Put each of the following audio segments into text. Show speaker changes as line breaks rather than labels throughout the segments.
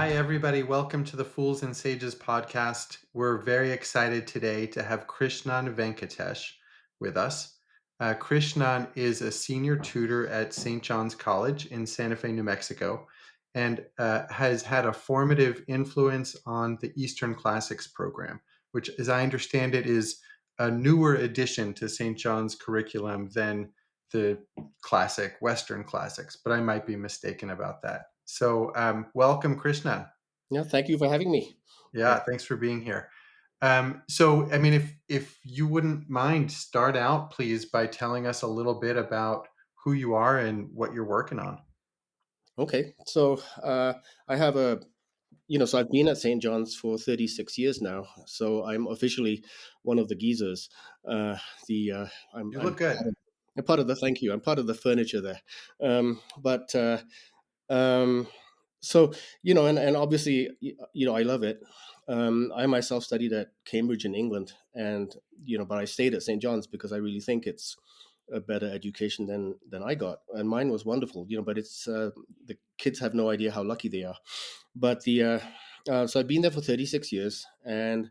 Hi, everybody. Welcome to the Fools and Sages podcast. We're very excited today to have Krishnan Venkatesh with us. Krishnan is a senior tutor at St. John's College in Santa Fe, New Mexico, and has had a formative influence on the Eastern Classics program, which, as I understand it, is a newer addition to St. John's curriculum than the classic Western classics, but I might be mistaken about that. So, welcome, Krishna.
Yeah, thank you for having me. Yeah.
Yeah, thanks for being here. I mean, if you wouldn't mind, start out, please, by telling us a little bit about who you are and what you're working on.
Okay. I have so I've been at St. John's for 36 years now. So I'm officially one of the geezers. Uh, the
You
I'm
look good.
part of the thank you. I'm part of the furniture there. But um, so and obviously, I love it. I myself studied at Cambridge in England, and but I stayed at St. John's because I really think it's a better education than I got, and mine was wonderful. But it's the kids have no idea how lucky they are. But so I've been there for 36 years, and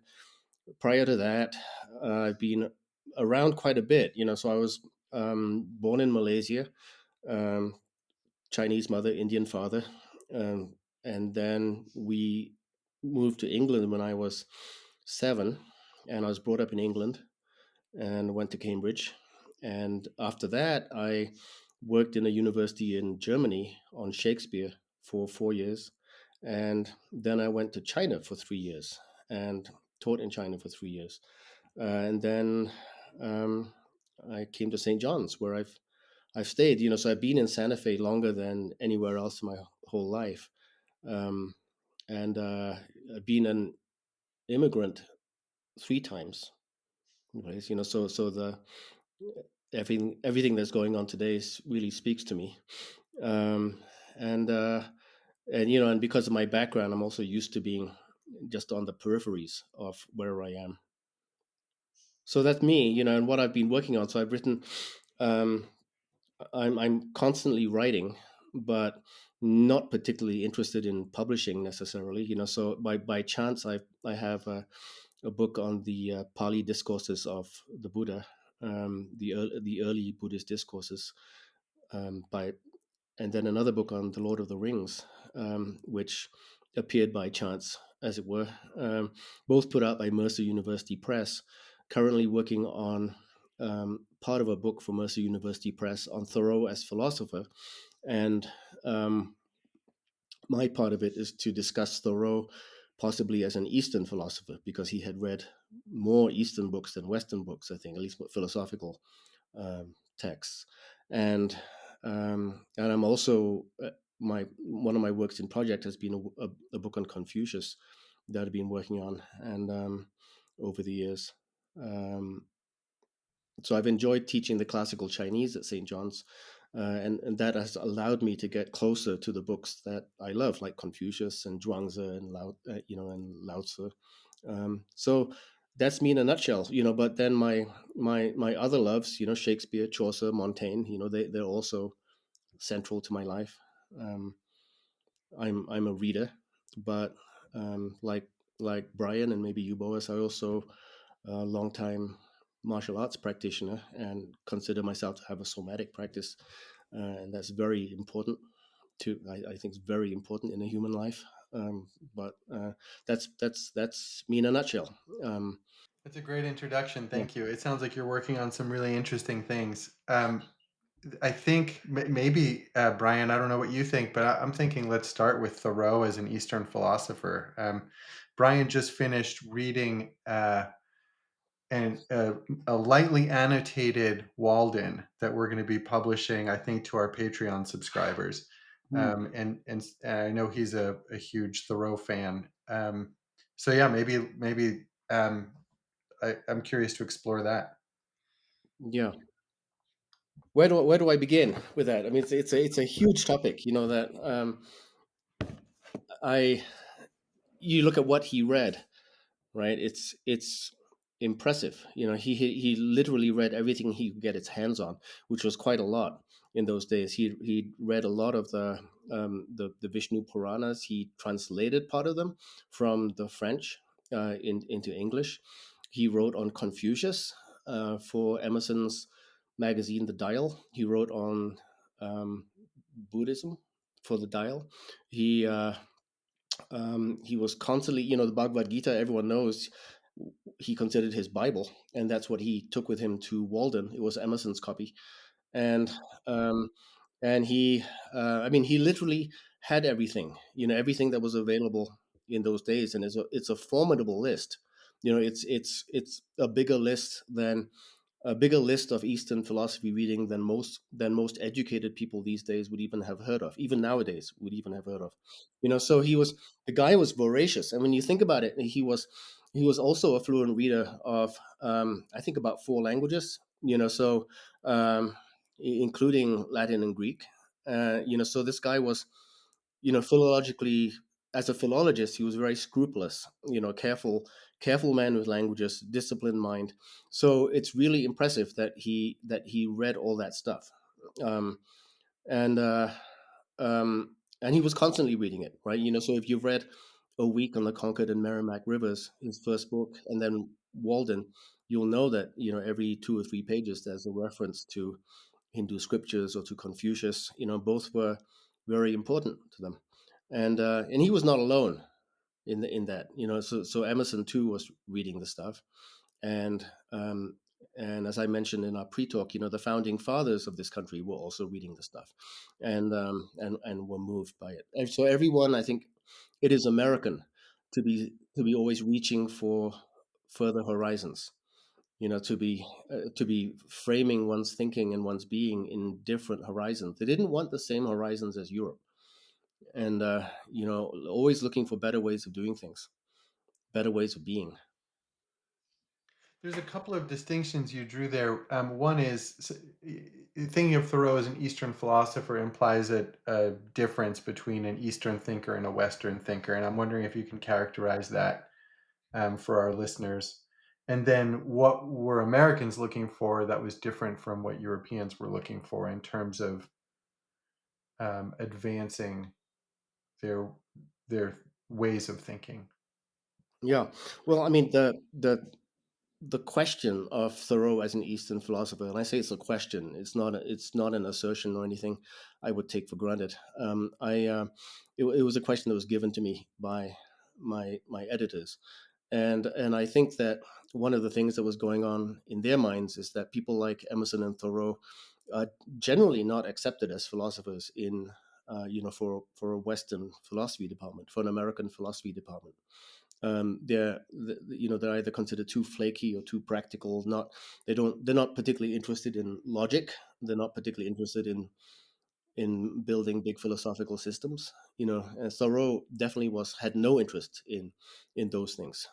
prior to that, I've been around quite a bit. So I was born in Malaysia, um, Chinese mother, Indian father, um, and then we moved to England when I was 7, and I was brought up in England and went to Cambridge. And after that, I worked in a university in Germany on Shakespeare for 4 years. And then I went to China for 3 years and taught in China for 3 years. And then I came to St. John's, where I've stayed. So I've been in Santa Fe longer than anywhere else in my whole life. Um, and I've been an immigrant 3 times. Right? So the everything that's going on today really speaks to me. Um, and and because of my background, I'm also used to being just on the peripheries of where I am. So that's me, and what I've been working on. So I've written. Um, I'm constantly writing, but not particularly interested in publishing necessarily. So by chance, I have a book on the Pali discourses of the Buddha, the early Buddhist discourses, by and then another book on the Lord of the Rings, which appeared by chance, as it were, both put out by Mercer University Press. Currently working on part of a book for Mercer University Press on Thoreau as philosopher, and um, my part of it is to discuss Thoreau possibly as an Eastern philosopher, because he had read more Eastern books than Western books, I think, at least philosophical texts. And I'm also my one of my works in project has been a book on Confucius that I've been working on, and over the years. Um, so I've enjoyed teaching the classical Chinese at St. John's, and that has allowed me to get closer to the books that I love, like Confucius and Zhuangzi and Lao Tzu. So that's me in a nutshell. But then my other loves, Shakespeare, Chaucer, Montaigne, they're also central to my life. Um, I'm a reader, but like Brian and maybe you, Boas, I also a long time martial arts practitioner and consider myself to have a somatic practice, and that's very important. I think it's very important in a human life. But that's me in a nutshell. Um,
That's a great introduction.
yeah.
Thank you. It sounds like you're working on some really interesting things. I think maybe, Brian, I don't know what you think, but I'm thinking let's start with Thoreau as an Eastern philosopher. Brian just finished reading and a lightly annotated Walden that we're going to be publishing, I think, to our Patreon subscribers.
Hmm.
And I know he's a huge Thoreau fan. So yeah, maybe I'm curious to explore that.
Yeah. Where do I begin with that? I mean, it's a huge topic. That I you look at what he read, right? It's impressive. He literally read everything he could get his hands on, which was quite a lot in those days. He read a lot of the the Vishnu Puranas. He translated part of them from the French into English. He wrote on Confucius for Emerson's magazine, The Dial. He wrote on Buddhism for The Dial. He was constantly, the Bhagavad Gita, everyone knows, he considered his Bible, and that's what he took with him to Walden. It was Emerson's copy, and um, he, I mean, he literally had everything, everything that was available in those days, and it's a formidable list. It's a bigger list than a bigger list of Eastern philosophy reading than most educated people these days would even have heard of, even nowadays would even have heard of. So the guy was voracious, and when you think about it, he was also a fluent reader of I think about four languages. Um, including Latin and Greek. So this guy was, philologically, as a philologist, he was very scrupulous, careful man with languages, disciplined mind. So it's really impressive that he read all that stuff, um, and he was constantly reading it, right? So if you've read A Week on the Concord and Merrimack Rivers, his first book, and then Walden, you'll know that every 2 or 3 pages there's a reference to Hindu scriptures or to Confucius. Both were very important to them, and he was not alone in that. So Emerson too was reading the stuff, and as I mentioned in our pre-talk, the founding fathers of this country were also reading the stuff, and were moved by it. And so everyone, I think, it is American to be always reaching for further horizons, to be framing one's thinking and one's being in different horizons. They didn't want the same horizons as Europe, and always looking for better ways of doing things, better ways of being.
There's a couple of distinctions you drew there. One is thinking of Thoreau as an Eastern philosopher implies a difference between an Eastern thinker and a Western thinker, and I'm wondering if you can characterize that for our listeners. And then what were Americans looking for that was different from what Europeans were looking for in terms of advancing their their ways of thinking?
Yeah. Well, I mean, the question of Thoreau as an Eastern philosopher, and I say it's a question. It's not an assertion or anything I would take for granted. It was a question that was given to me by my editors, and I think that one of the things that was going on in their minds is that people like Emerson and Thoreau are generally not accepted as philosophers in for a Western philosophy department, for an American philosophy department. They're either considered too flaky or too practical. They're not particularly interested in logic. They're not particularly interested in building big philosophical systems. And Thoreau definitely had no interest in those things.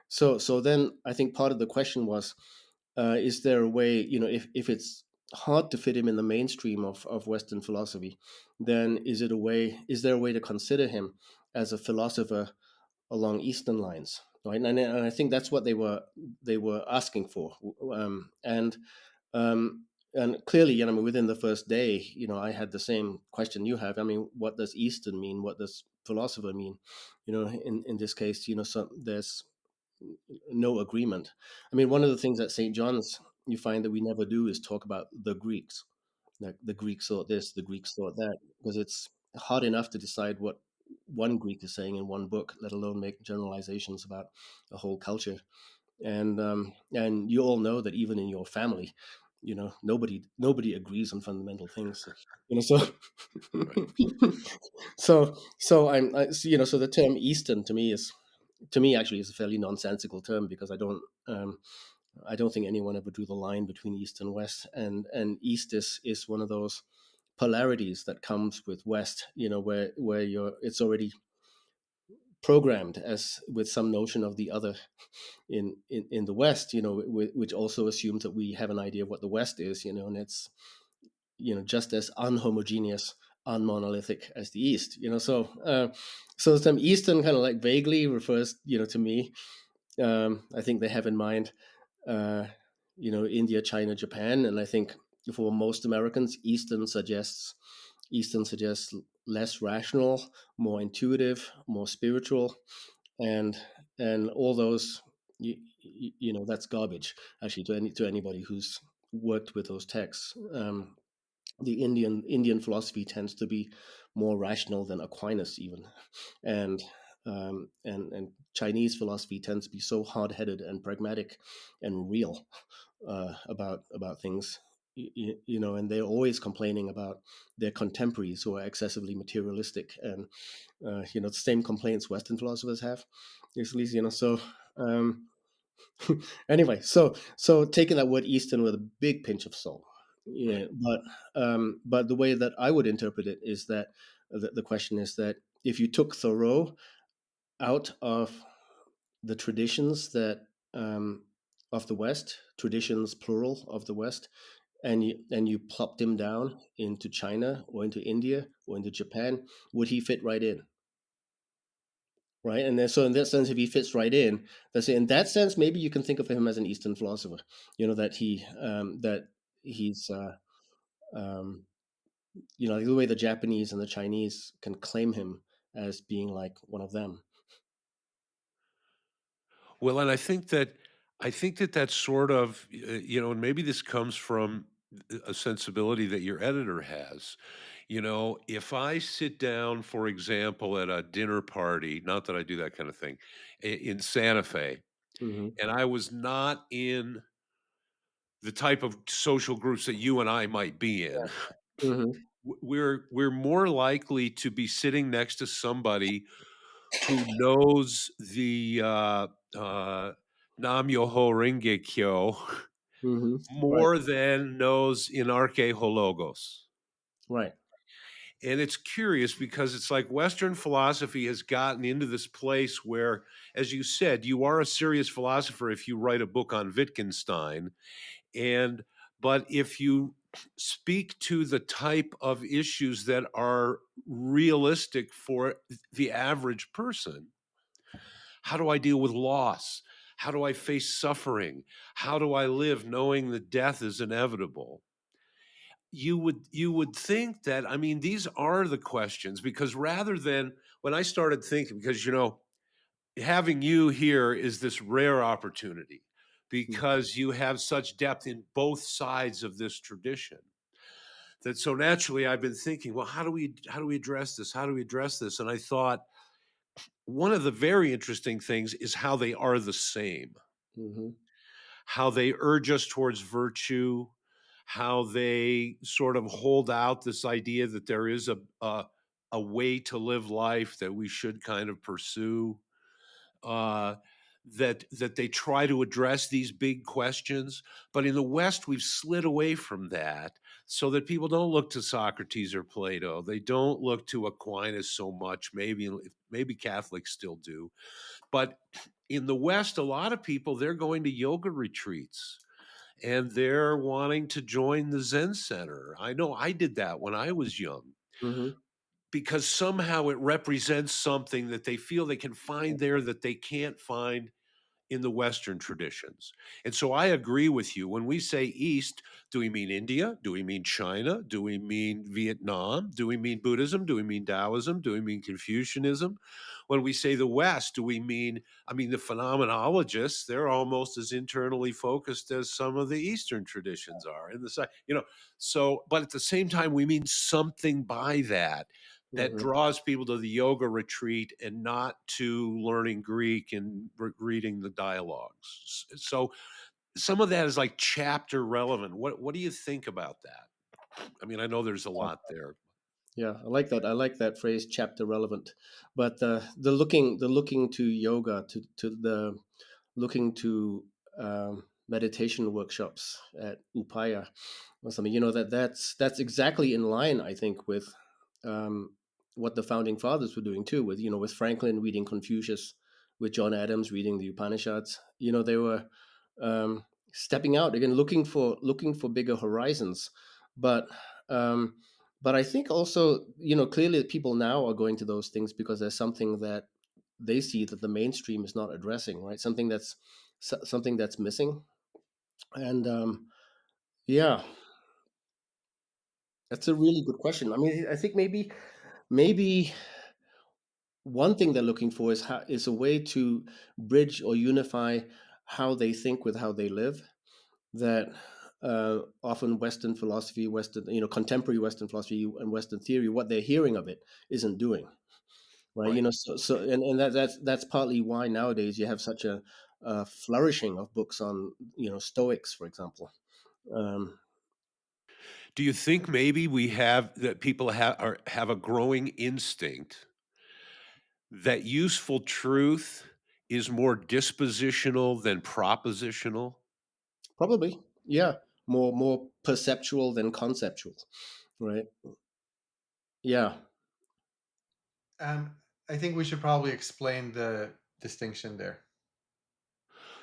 So then I think part of the question was, is there a way, if it's hard to fit him in the mainstream of Western philosophy, then is there a way to consider him as a philosopher along Eastern lines, right? And I think that's what they were asking for, um, and clearly, within the first day, I had the same question you have. I mean, what does Eastern mean? What does philosopher mean? In this case, so there's no agreement. I mean, one of the things at St. John's you find that we never do is talk about the Greeks. Like the Greeks thought this, the Greeks thought that, because it's hard enough to decide what one Greek is saying in one book, let alone make generalizations about a whole culture. And you all know that even in your family, nobody agrees on fundamental things. So
Right.
so the term Eastern to me actually is a fairly nonsensical term, because I don't think anyone ever drew the line between East and West, and East is one of those polarities that comes with West, where it's already programmed as with some notion of the other in the West, which also assumes that we have an idea of what the West is, and it's just as unhomogeneous, unmonolithic as the East, so the term Eastern kind of like vaguely refers, to me. I think they have in mind, uh, India, China, Japan, and I think for most Americans, Eastern suggests less rational, more intuitive, more spiritual, and all those, that's garbage actually to anybody who's worked with those texts. The Indian philosophy tends to be more rational than Aquinas even, and Chinese philosophy tends to be so hard headed and pragmatic and real about things. And they're always complaining about their contemporaries who are excessively materialistic, and the same complaints Western philosophers have, usually. So um, anyway, so taking that word Eastern with a big pinch of salt. Yeah,
Right.
but the way that I would interpret it is that the question is that if you took Thoreau out of the traditions that of the West, traditions plural of the West, and you plopped him down into China or into India or into Japan, would he fit right in? Right, and then so in that sense, if he fits right in, that's in that sense, maybe you can think of him as an Eastern philosopher. That he's um, like the way the Japanese and the Chinese can claim him as being like one of them.
Well, and I think that that's sort of, and maybe this comes from a sensibility that your editor has. If I sit down, for example, at a dinner party, not that I do that kind of thing, in Santa Fe,
Hmm.
and I was not in the type of social groups that you and I might be in,
Hmm.
we're more likely to be sitting next to somebody who knows the Nam Myoho Renge Kyo
Hmm. Right,
more than knows Inarche Hologos.
right.
And it's curious because it's like Western philosophy has gotten into this place where, as you said, you are a serious philosopher if you write a book on Wittgenstein. And but if you speak to the type of issues that are realistic for the average person, how do I deal with loss? How do I face suffering? How do I live knowing that death is inevitable? You would think that, I mean, these are the questions, because rather than, when I started thinking, because having you here is this rare opportunity
Mm.
because you have such depth in both sides of this tradition, that so naturally I've been thinking, well, how do we address this? How do we address this? And I thought one of the very interesting things is how they are the same,
Mhm,
how they urge us towards virtue, how they sort of hold out this idea that there is a way to live life that we should kind of pursue, uh, that they try to address these big questions. But in the West, we've slid away from that, so that people don't look to Socrates or Plato. They don't look to Aquinas so much. Maybe Catholics still do, but in the West, a lot of people, they're going to yoga retreats and they're wanting to join the Zen Center. I know I did that when I was young,
mhm,
because somehow it represents something that they feel they can
yeah,
find there that they can't find in the Western traditions. And so I agree with you. When we say East, do we mean India? Do we mean China? Do we mean Vietnam? Do we mean Buddhism? Do we mean Taoism? Do we mean Confucianism? When we say the West, do we mean, I mean, the phenomenologists, they're almost as internally focused as some of the Eastern traditions are in the side, so, but at the same time, we mean something by that
mhm,
draws people to the yoga retreat and not to learning Greek and reading the dialogues. So some of that is like chapter relevant. What do you think about that? I mean, I know there's a
yeah,
lot there.
yeah. I like that. I like that phrase, chapter relevant. But the looking to yoga, to the looking to meditation workshops at Upaya or something. That's exactly in line, I think, with um, what the founding fathers were doing too. With Franklin reading Confucius, with John Adams reading the Upanishads. They were stepping out again, looking for bigger horizons. But um, but I think also, clearly people now are going to those things because there's something that they see that the mainstream is not addressing, right? Something that's missing. And yeah, that's a really good question. I mean, I think maybe maybe one thing they're looking for is a way to bridge or unify how they think with how they live. That often Western philosophy, Western, contemporary Western philosophy and Western theory, what they're hearing of it isn't doing. Right,
Right.
and that's partly why nowadays you have such a flourishing of books on, Stoics, for example. um,
Do you think maybe we have that people have a growing instinct that useful truth is more dispositional than propositional?
Probably, yeah, more perceptual than conceptual, right? Yeah.
Um, I think we should probably explain the distinction there.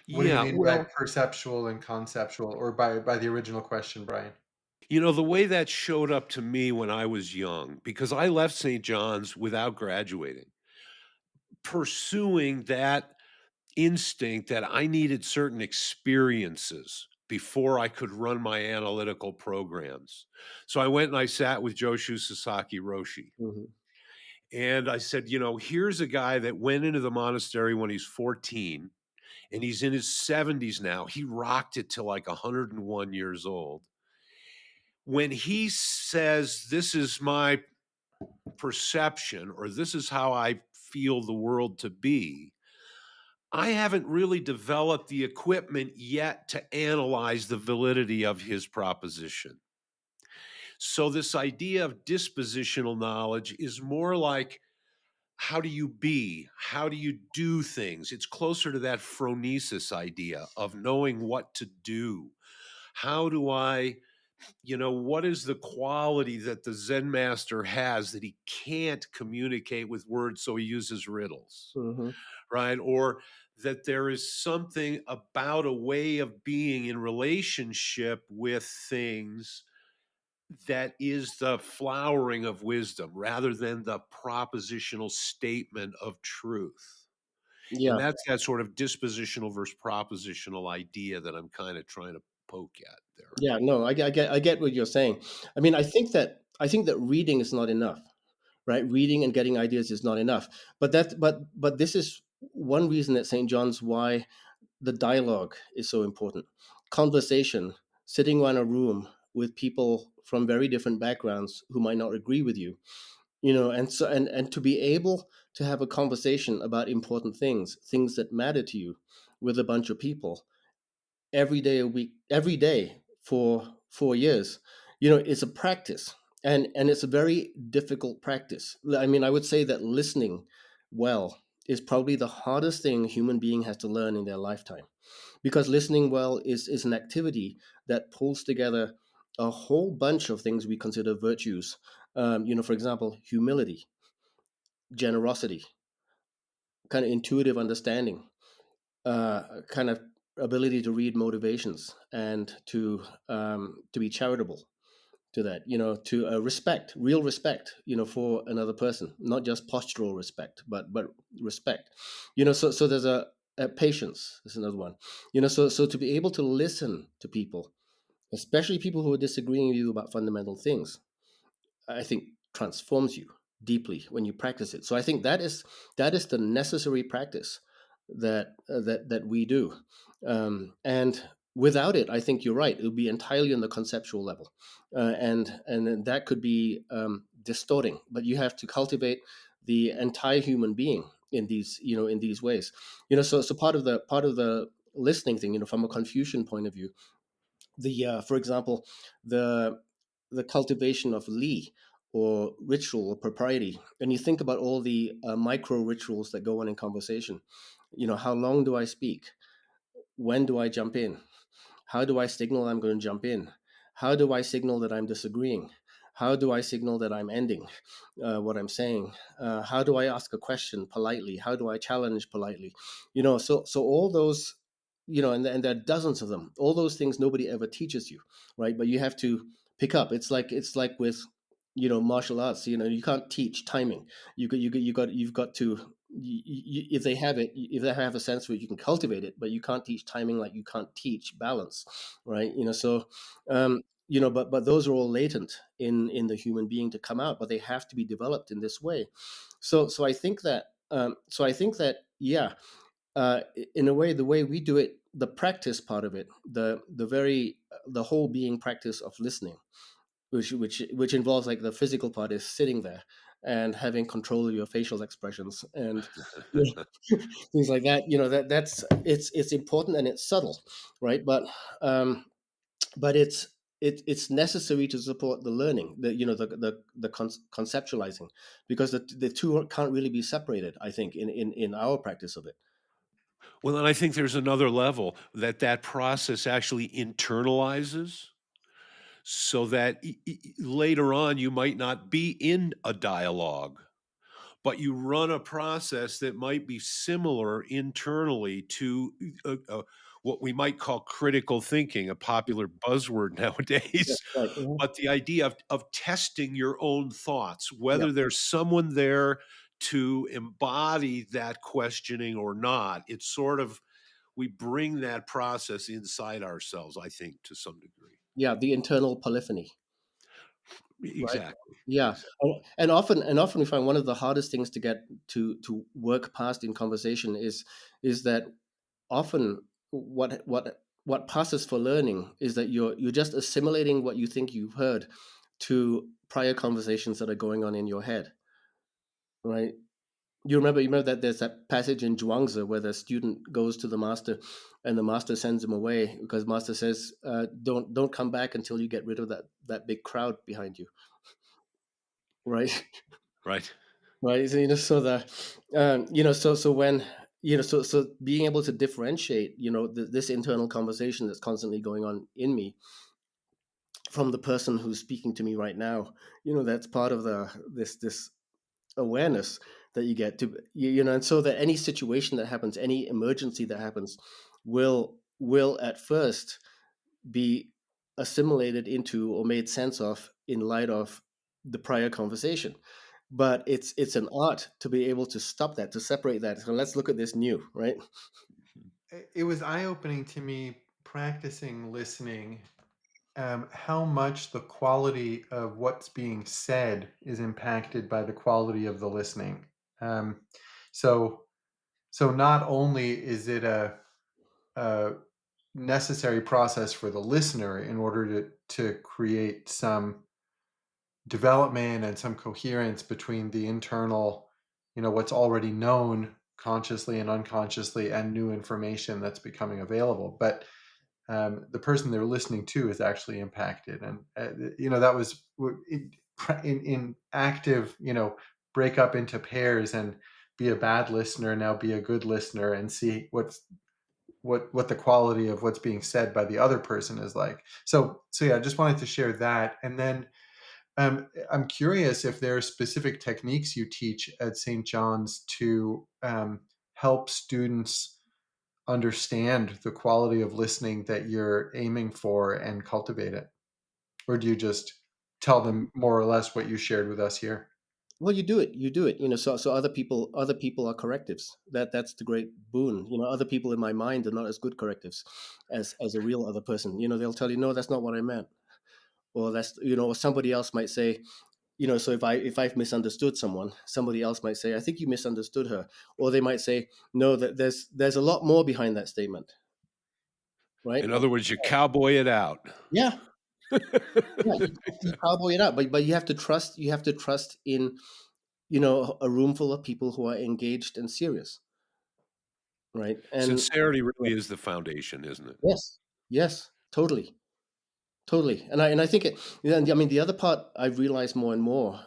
What do you
Yeah,
mean by
well,
perceptual and conceptual, or by the original question, Brian?
the way that showed up to me when I was young, because I left St. John's without graduating, pursuing that instinct that I needed certain experiences before I could run my analytical programs. So I went and I sat with Joshu Sasaki Roshi.
Hmm.
And I said, here's a guy that went into the monastery when he's 14 and he's in his 70s now. He rocked it till like 101 years old. When he says, this is my perception or this is how I feel the world to be, I haven't really developed the equipment yet to analyze the validity of his proposition. So, this idea of dispositional knowledge is more like how do you be? How do you do things? It's closer to that phronesis idea of knowing what to do. How do I, what is the quality that the Zen master has that he can't communicate with words, so he uses riddles?
Hmm.
Right? Or that there is something about a way of being in relationship with things that is the flowering of wisdom rather than the propositional statement of truth. And
Yeah.
that's that sort of dispositional versus propositional idea that I'm kind of trying to poke at there.
Yeah, no, I get what you're saying. I mean, I think that reading is not enough, right? Reading and getting ideas is not enough. But this is one reason at St. John's why the dialogue is so important. Conversation, sitting around a room with people from very different backgrounds who might not agree with you, and to be able to have a conversation about important things that matter to you with a bunch of people every day a week, every day for 4 years, it's a practice, and it's a very difficult practice. I mean, I would say that listening well is probably the hardest thing a human being has to learn in their lifetime, because listening well is an activity that pulls together a whole bunch of things we consider virtues. For example, humility, generosity, kind of intuitive understanding, kind of ability to read motivations, and to be charitable, to that, to respect, real respect, for another person, not just postural respect, but respect. So there's a patience is another one. So to be able to listen to people, especially people who are disagreeing with you about fundamental things, I think transforms you deeply when you practice it. So I think that is the necessary practice that we do, and without it, I think you're right. It would be entirely on the conceptual level, and then that could be distorting. But you have to cultivate the entire human being in these ways. So part of the listening thing, from a Confucian point of view, for example, the the cultivation of li, or ritual or propriety, and you think about all the micro rituals that go on in conversation. How long do I speak? When do I jump in? How do I signal I'm going to jump in? How do I signal that I'm disagreeing? How do I signal that I'm ending what I'm saying? How do I ask a question politely? How do I challenge politely? So all those, and there are dozens of them. All those things nobody ever teaches you, right? But you have to pick up. It's like with martial arts. You can't teach timing. You've got to, if they have it, if they have a sense for it, you can cultivate it, but you can't teach timing like you can't teach balance, right? So but those are all latent in the human being to come out, but they have to be developed in this way. So I think that yeah, in a way, the way we do it, the practice part of it, the whole being practice of listening, which involves, like, the physical part is sitting there and having control of your facial expressions and things like that. That's it's important and it's subtle, right? Um, but it's necessary to support the learning, the conceptualizing, because the two can't really be separated, I think, in our practice of it.
Well, and I think there's another level that process actually internalizes so that later on you might not be in a dialogue, but you run a process that might be similar internally to what we might call critical thinking, a popular buzzword
Yeah,
nowadays.
right. Mhm.
But the idea of testing your own thoughts,
Yeah.
whether there's someone there to embody that questioning or not, it's sort of we bring that process inside ourselves, I think, to some degree.
Yeah, the internal polyphony, right?
Exactly.
Yeah,
Exactly.
and often we find one of the hardest things to get to work past in conversation is that often what passes for learning is that you're just assimilating what you think you've heard to prior conversations that are going on in your head, right? You remember that there's that passage in Zhuangzi where the student goes to the master, and the master sends him away because master says, don't come back until you get rid of that big crowd behind you, right?
Right.
Right. So the so when so being able to differentiate, this internal conversation that's constantly going on in me from the person who's speaking to me right now, that's part of this awareness that you get to, and so that any situation that happens, any emergency that happens, will at first be assimilated into or made sense of in light of the prior conversation. But it's an art to be able to stop that, to separate that. So let's look at this new, right?
It was eye-opening to me practicing listening, how much the quality of what's being said is impacted by the quality of the listening. Um, so, so not only is it a necessary process for the listener in order to create some development and some coherence between the internal, what's already known consciously and unconsciously, and new information that's becoming available. But the person they're listening to is actually impacted, and that was in active, break up into pairs and be a bad listener, now be a good listener, and see what the quality of what's being said by the other person is like. So yeah, I just wanted to share that. And then I'm curious if there are specific techniques you teach at St. John's to help students understand the quality of listening that you're aiming for and cultivate it, or do you just tell them more or less what you shared with us here?
Well, you do it, so other people are correctives. That's the great boon. Other people in my mind are not as good correctives as a real other person. They'll tell you, no, that's not what I meant. Or that's, or somebody else might say, so if I've misunderstood someone, somebody else might say, I think you misunderstood her. Or they might say, no, that there's a lot more behind that statement, right?
In other words, you cowboy it out.
Yeah, yeah, you cowboy it out, but you have to trust in, a room full of people who are engaged and serious, right? And
Sincerity really is the foundation, isn't it?
yes, yes, totally. Totally, and I think it. Yeah, and I mean, the other part I've realized more and more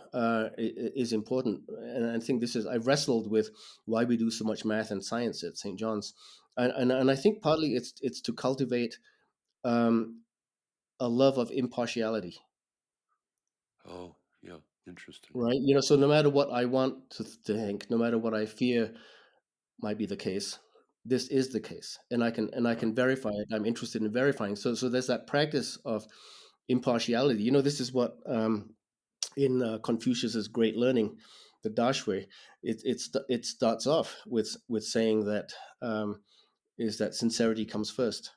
is important, and I think this is I've wrestled with why we do so much math and science at St. John's, and I think partly it's to cultivate um, a love of impartiality,
Oh, yeah, interesting.
right? So no matter what I want to think, no matter what I fear might be the case, this is the case, and I can verify it. I'm interested in verifying. So there's that practice of impartiality. This is what. In Confucius's Great Learning, the Dashui, it starts off with saying that is that sincerity comes first,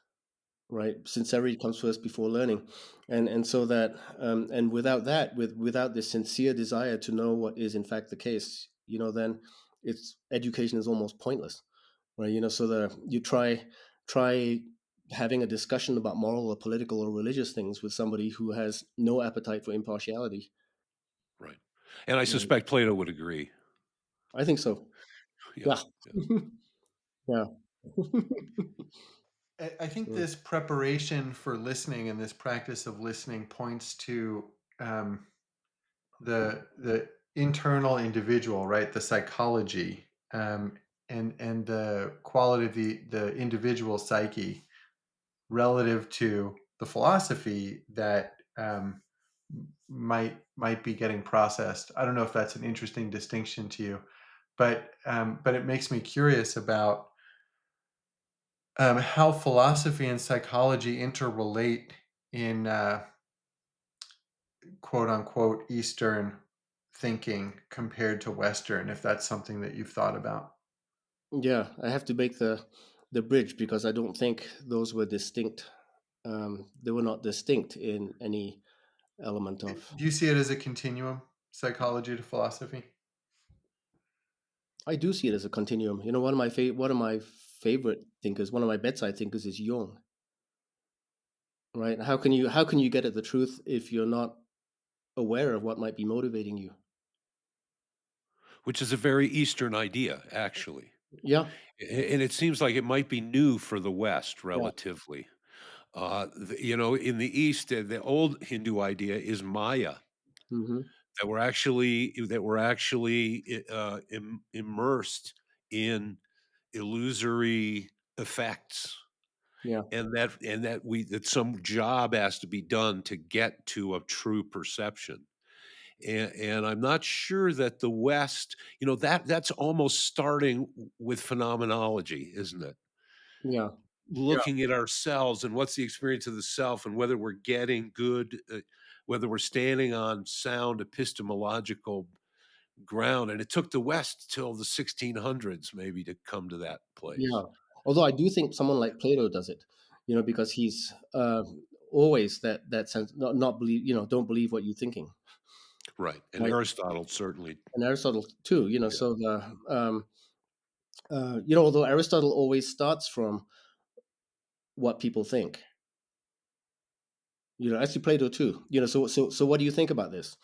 right? Sincerity comes first before learning, and so that and without that, without the sincere desire to know what is in fact the case, then it's education is almost pointless, right? So you try having a discussion about moral or political or religious things with somebody who has no appetite for impartiality.
Right. And I
Right.
suspect Plato would agree.
I think so.
Yeah.
Yeah.
Yeah.
Yeah.
I think
Mm.
this preparation for listening and this practice of listening points to um, the internal individual, right? The psychology, and the quality of the individual psyche relative to the philosophy that might be getting processed. I don't know if that's an interesting distinction to you, but it makes me curious about how philosophy and psychology interrelate in quote unquote Eastern thinking compared to Western, if that's something that you've thought about.
Yeah, I have to make the bridge because I don't think those were distinct. They were not distinct in any element of.
Do you see it as a continuum, psychology to philosophy?
I do see it as a continuum. One of my favorite thinkers, one of my bedside thinkers, is Jung. Right? How can you get at the truth if you're not aware of what might be motivating you?
Which is a very Eastern idea, actually.
Yeah,
And it seems like it might be new for the West
yeah,
relatively. In the East, the old Hindu idea is Maya,
hmm,
immersed in illusory effects,
yeah,
and that some job has to be done to get to a true perception. And I'm not sure that the West, that's almost starting with phenomenology, isn't it?
yeah,
Looking at ourselves and what's the experience of the self, and whether we're getting good, whether we're standing on sound epistemological ground. And it took the West till the 1600s maybe to come to that
yeah.
place.
Although I do think someone like Plato does it, because he's always that sense, not believe, don't believe what you're thinking,
Right. And
right?
Aristotle certainly.
And Aristotle too,
Yeah.
so although Aristotle always starts from what people think, actually Plato too, so what do you think about this?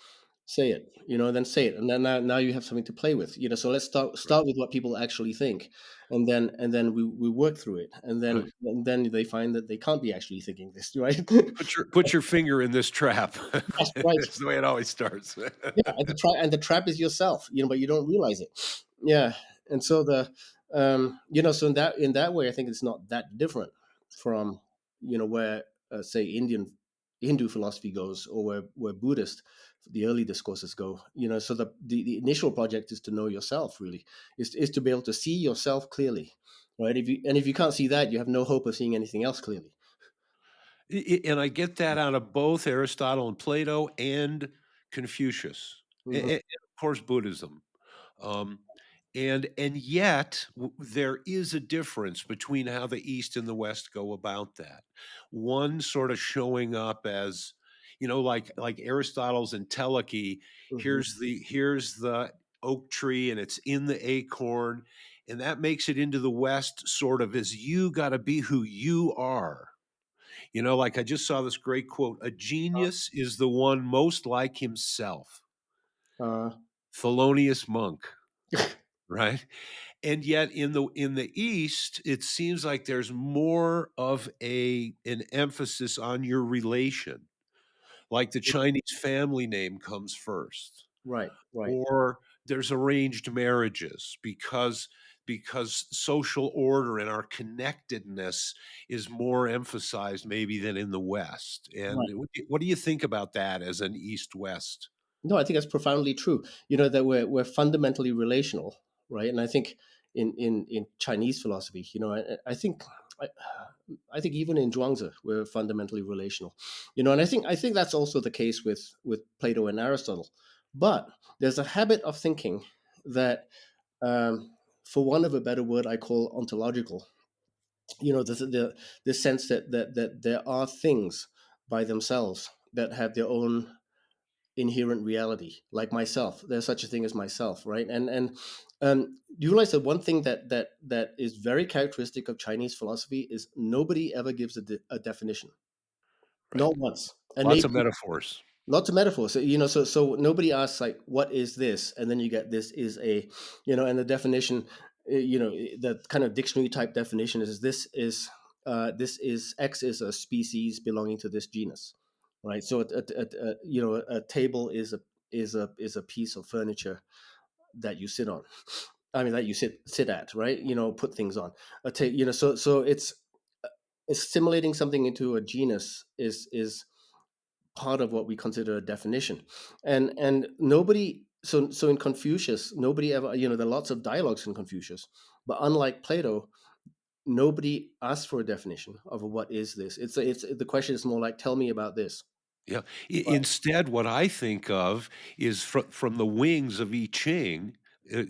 Say it, then say it, and then now you have something to play with, so let's start
Right.
start with what people actually think, and then we work through it,
Right.
and then they find that they can't be actually thinking this, right?
Put your finger in this trap.
That's right.
That's the way it always starts.
Yeah, and the trap is yourself, but you don't realize it. Yeah, and so so in that way, I think it's not that different from where say Indian Hindu philosophy goes, or where Buddhist the early discourses go. So the initial project is to know yourself. Really, is to be able to see yourself clearly, right? If you can't see that, you have no hope of seeing anything else clearly.
And I get that out of both Aristotle and Plato and Confucius,
Hmm.
and of course Buddhism. Um, and yet there is a difference between how the East and the West go about that. One sort of showing up as, like Aristotle's entelechy.
Hmm.
Here's the oak tree, and it's in the acorn, and that makes it into the West sort of as you got to be who you are. Like I just saw this great quote: "A genius is the one most like himself."
Uh,
Thelonious Monk, right? And yet in the East, it seems like there's more of an emphasis on your relation. Like the Chinese family name comes first,
right, right.
or there's arranged marriages because social order and our connectedness is more emphasized maybe than in the West. And
Right.
what do you think about that as an East-West?
No, I think that's profoundly true. That we're fundamentally relational, right? And I think in Chinese philosophy, I think I, I think even in Zhuangzi, we're fundamentally relational, and I think that's also the case with Plato and Aristotle. But there's a habit of thinking that, for want of a better word, I call ontological, The sense that there are things by themselves that have their own inherent reality, like myself. There's such a thing as myself, right? And you realize that one thing that is very characteristic of Chinese philosophy is nobody ever gives a definition,
Right.
not once, and
Lots
maybe
of metaphors.
lots of metaphors. So nobody asks like, what is this, and then you get this is a, and the definition, the kind of dictionary type definition is this is X is a species belonging to this genus, right? So a table is a piece of furniture that you sit on. I mean that you sit at, right? Put things on so it's assimilating something into a genus is part of what we consider a definition. And nobody, so in Confucius, nobody ever, there are lots of dialogues in Confucius, but unlike Plato, nobody asks for a definition of what is this. It's the question is more like, tell me about this.
Yeah.
But
Instead, what I think of is from the wings of I Ching,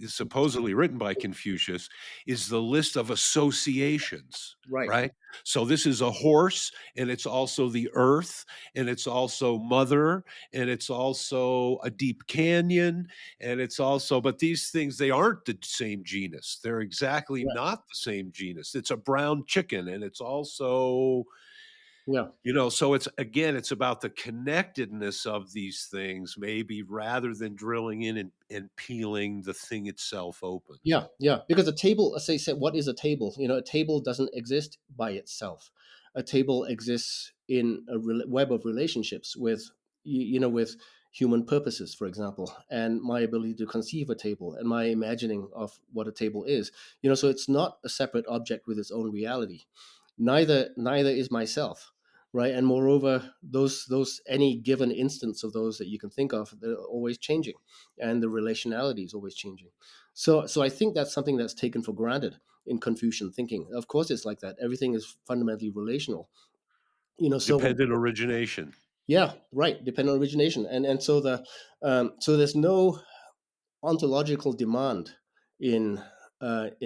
supposedly written by Confucius, is the list of associations,
right.
right? So this is a horse, and it's also the earth, and it's also mother, and it's also a deep canyon, and it's also, but these things, they aren't the same genus. They're exactly
Yeah.
not the same genus. It's a brown chicken, and it's also,
Yeah.
so it's, again, it's about the connectedness of these things, maybe, rather than drilling in and peeling the thing itself open.
Yeah, yeah. Because a table, let's say, what is a table? A table doesn't exist by itself. A table exists in a web of relationships with human purposes, for example, and my ability to conceive a table and my imagining of what a table is. So it's not a separate object with its own reality. Neither is myself, right? And moreover, those any given instance of those that you can think of, they're always changing, and the relationality is always changing. So I think that's something that's taken for granted in Confucian thinking. Of course, it's like that. Everything is fundamentally relational. So
Dependent origination.
yeah, right. Depending on origination, and so there's no ontological demand in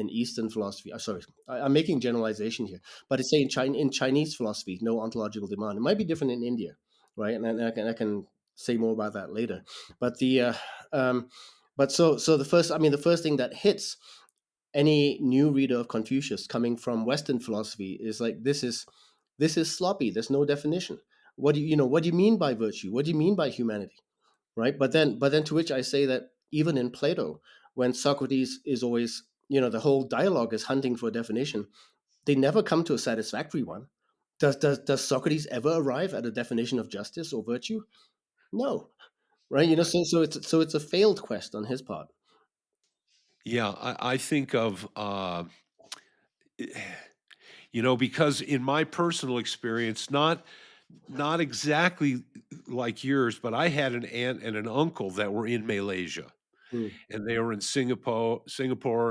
Eastern philosophy. Sorry, I'm making generalization here, but it's say in Chinese philosophy, no ontological demand. It might be different in India, right? And I can say more about that later. But um, so the first thing that hits any new reader of Confucius coming from Western philosophy is like, this is sloppy. There's no definition. What do you mean by virtue? What do you mean by humanity? Right? But then to which I say that even in Plato, when Socrates is always, the whole dialogue is hunting for a definition, they never come to a satisfactory one. Does Socrates ever arrive at a definition of justice or virtue? No, right?
Right.
So it's a failed quest on his part.
Yeah, I think of, because in my personal experience, not exactly like yours, but I had an aunt and an uncle that were in Malaysia,
Mm,
and they were in Singapore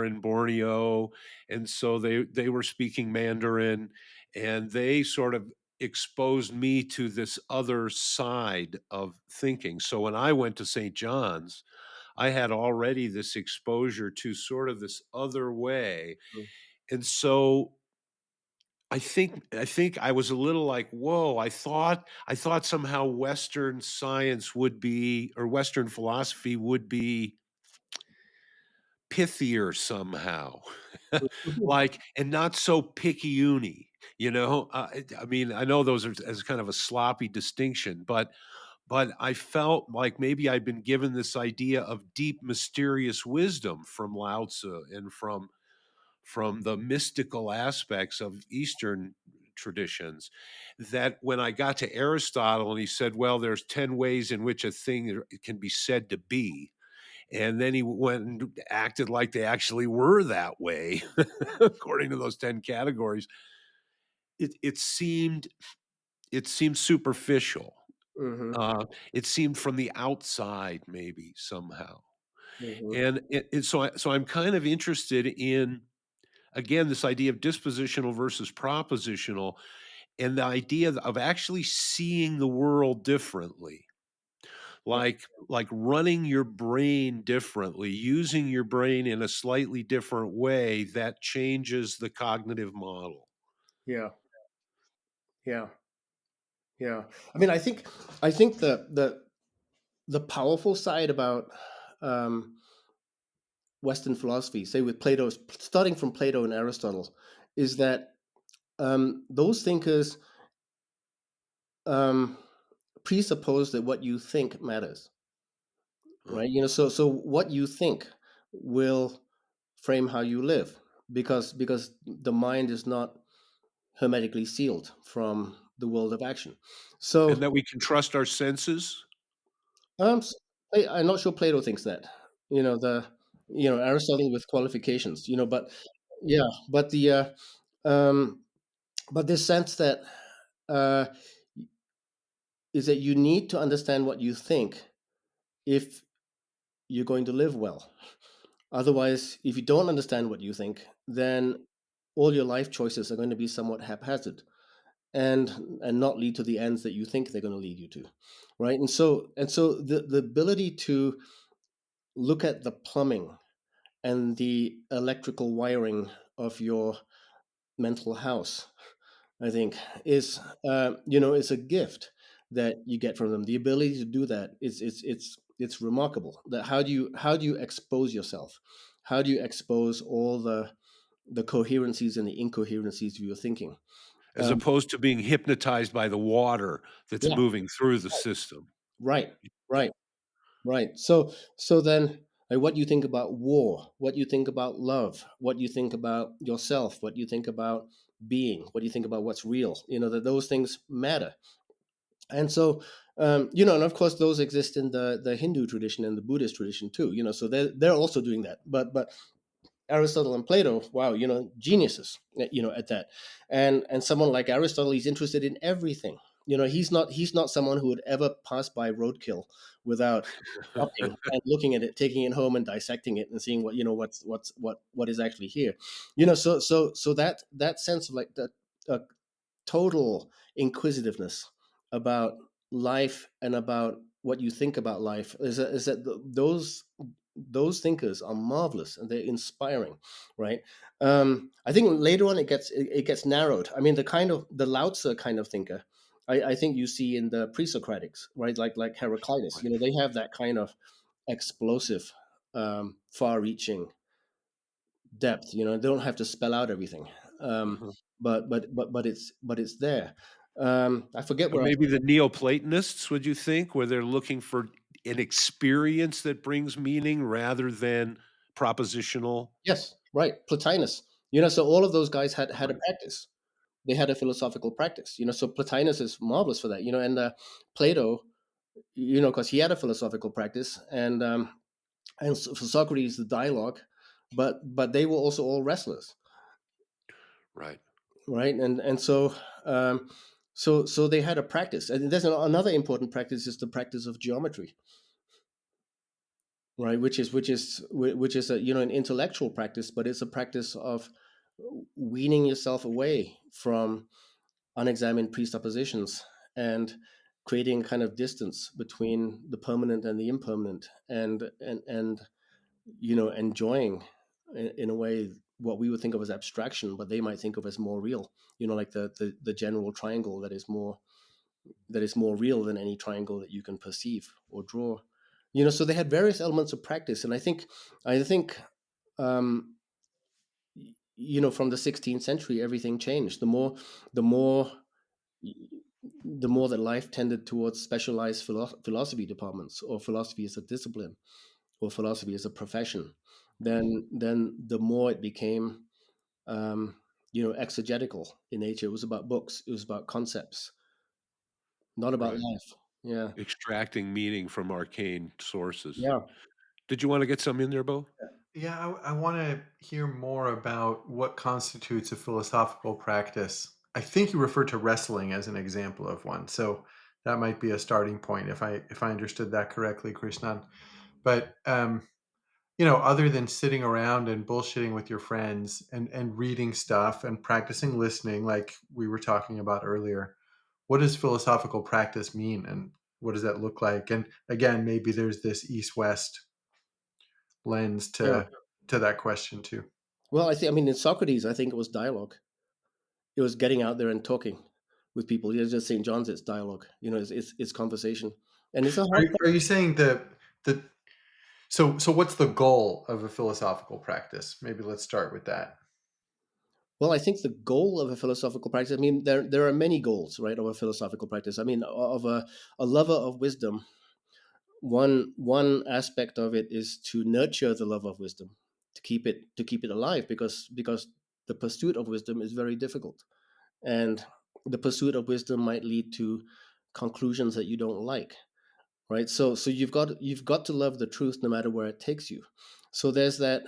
and Borneo, and so they were speaking Mandarin, and they sort of exposed me to this other side of thinking. So when I went to St. John's, I had already this exposure to sort of this other way,
mm,
and so I think I was a little like, "Whoa," I thought somehow Western science would be, or Western philosophy would be pithier somehow,
mhm,
like, and not so picky-uni, I mean, I know those are as kind of a sloppy distinction, but I felt like maybe I'd been given this idea of deep, mysterious wisdom from Lao Tzu and from the mystical aspects of Eastern traditions, that when I got to Aristotle and he said, well, there's 10 ways in which a thing can be said to be. And then he went and acted like they actually were that way, according to those 10 categories. It seemed superficial.
mhm,
It seemed from the outside, maybe somehow.
mhm.
And so I'm kind of interested in, again, this idea of dispositional versus propositional, and the idea of actually seeing the world differently,
Yeah.
like running your brain differently, using your brain in a slightly different way that changes the cognitive model.
Yeah. Yeah. Yeah. I mean, I think the powerful side about um, Western philosophy, say with Plato, starting from Plato and Aristotle, is that those thinkers um, presuppose that what you think matters,
Huh.
right? So what you think will frame how you live, because the mind is not hermetically sealed from the world of action.
And
So
that we can trust our senses?
Um, s- I'm not sure Plato thinks that. The Aristotle with qualifications. But yeah, but the um, but this sense that uh, is that you need to understand what you think if you're going to live well. Otherwise, if you don't understand what you think, then all your life choices are going to be somewhat haphazard and not lead to the ends that you think they're going to lead you to, right? And so the ability to look at the plumbing and the electrical wiring of your mental house, I think, is a gift that you get from them. The ability to do that it's remarkable. That how do you expose yourself? How do you expose all the coherencies and the incoherencies of your thinking?
As
Um,
opposed to being hypnotized by the water that's
yeah,
moving through the system.
right, right. Right. So then, like, what you think about war, what you think about love, what you think about yourself, what you think about being, what you think about what's real, that those things matter. And so, and of course, those exist in the Hindu tradition and the Buddhist tradition too. So they're also doing that. But Aristotle and Plato, wow, geniuses, at that. And someone like Aristotle, he's interested in everything. He's not someone who would ever pass by roadkill without stopping and looking at it, taking it home and dissecting it and seeing what is actually here. So that sense of like the uh, total inquisitiveness about life and about what you think about life is that those thinkers are marvelous and they're inspiring, right? I think later on it gets narrowed. I mean, the Lao Tzu kind of thinker, I think you see in the pre-Socratics, right? Like Heraclitus,
Right.
they have that kind of explosive, far-reaching depth. They don't have to spell out everything, um,
Uh-huh.
but it's there. I forget
And
where I.
maybe the Neoplatonists, would you think, where they're looking for an experience that brings meaning rather than propositional?
Yes, right, Plotinus. So all of those guys had a
Right.
practice. They had a philosophical practice. So Plotinus is marvelous for that. And Plato, because he had a philosophical practice, and for Socrates the dialogue, but they were also all wrestlers,
Right.
right? And so they had a practice. And there's another important practice is the practice of geometry, right? Which is a an intellectual practice, but it's a practice of weaning yourself away from unexamined presuppositions and creating a kind of distance between the permanent and the impermanent, and enjoying in a way what we would think of as abstraction, but they might think of as more real. Like the general triangle that is more real than any triangle that you can perceive or draw. So they had various elements of practice, and I think um, from the 16th century, everything changed. The more the more that life tended towards specialized philosophy departments, or philosophy as a discipline, or philosophy as a profession, then the more it became exegetical in nature. It was about books. It was about concepts, not about
Right.
life. Yeah.
Extracting meaning from arcane sources.
Yeah.
Did you want to get some in there, Bo?
Yeah, I want to hear more about what constitutes a philosophical practice. I think you referred to wrestling as an example of one, so that might be a starting point if I understood that correctly, Krishnan. But other than sitting around and bullshitting with your friends and reading stuff and practicing listening, like we were talking about earlier, what does philosophical practice mean, and what does that look like? And again, maybe there's this east-west lens
Yeah.
to that question too.
Well, I mean, in Socrates, I think it was dialogue. It was getting out there and talking with people. It's just St. John's. It's dialogue. It's conversation, and it's a hard.
Are you saying the so what's the goal of a philosophical practice? Maybe let's start with that.
Well, I think the goal of a philosophical practice. I mean, there are many goals, right, of a philosophical practice. I mean, of a lover of wisdom. One aspect of it is to nurture the love of wisdom, to keep it alive, because the pursuit of wisdom is very difficult, and the pursuit of wisdom might lead to conclusions that you don't like, right? So you've got to love the truth no matter where it takes you. So there's that,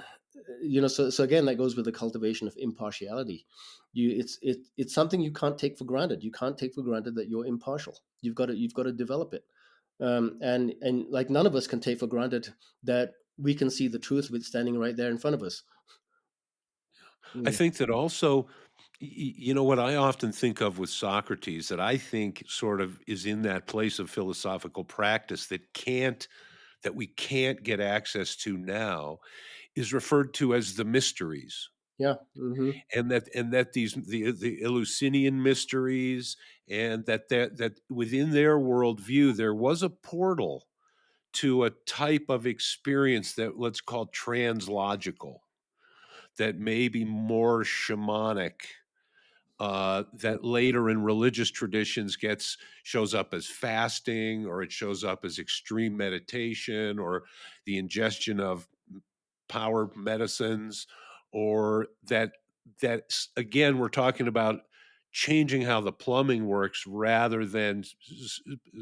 so again, that goes with the cultivation of impartiality. It's something you can't take for granted. You can't take for granted that you're impartial. You've got to develop it. And like, none of us can take for granted that we can see the truth of it standing right there in front of us.
I
Mm.
think that also, what I often think of with Socrates, that I think sort of is in that place of philosophical practice that we can't get access to now, is referred to as the mysteries.
Yeah. Hmm.
And that the Eleusinian mysteries, and that within their worldview there was a portal to a type of experience that, let's call, translogical, that may be more shamanic, that later in religious traditions gets shows up as fasting, or it shows up as extreme meditation, or the ingestion of power medicines, or again, we're talking about changing how the plumbing works rather than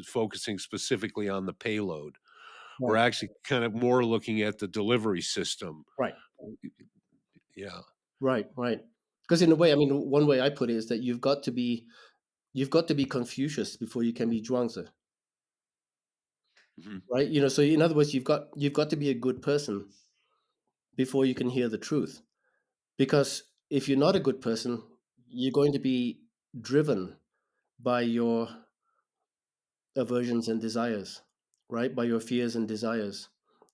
focusing specifically on the payload. We're
Right.
actually kind of more looking at the delivery system.
Right.
Yeah.
Right. Right. Because in a way, I mean, one way I put it is that you've got to be Confucius before you can be Zhuangzi,
Mhm.
right? So in other words, you've got to be a good person before you can hear the truth. Because if you're not a good person, you're going to be driven by your aversions and desires, right? By your fears and desires.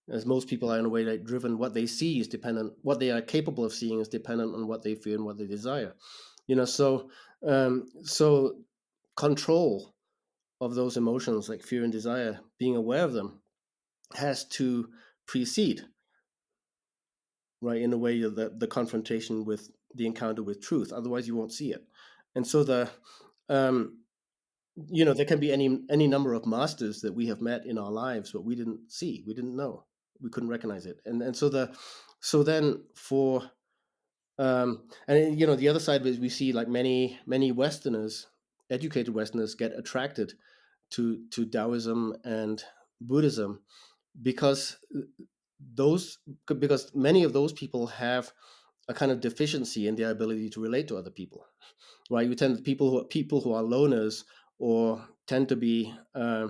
As most people are, in a way, like, driven. What they see is dependent. What they are capable of seeing is dependent on what they fear and what they desire. So control of those emotions, like fear and desire, being aware of them, has to precede, right, in a way, the confrontation with the encounter with truth. Otherwise, you won't see it. And so um, there can be any number of masters that we have met in our lives, but we didn't see, we didn't know, we couldn't recognize it. And then the other side is, we see, like, many Westerners, educated Westerners, get attracted to Taoism and Buddhism, because those because many of those people have a kind of deficiency in their ability to relate to other people, right? You tend to people who are loners, or tend to be uh,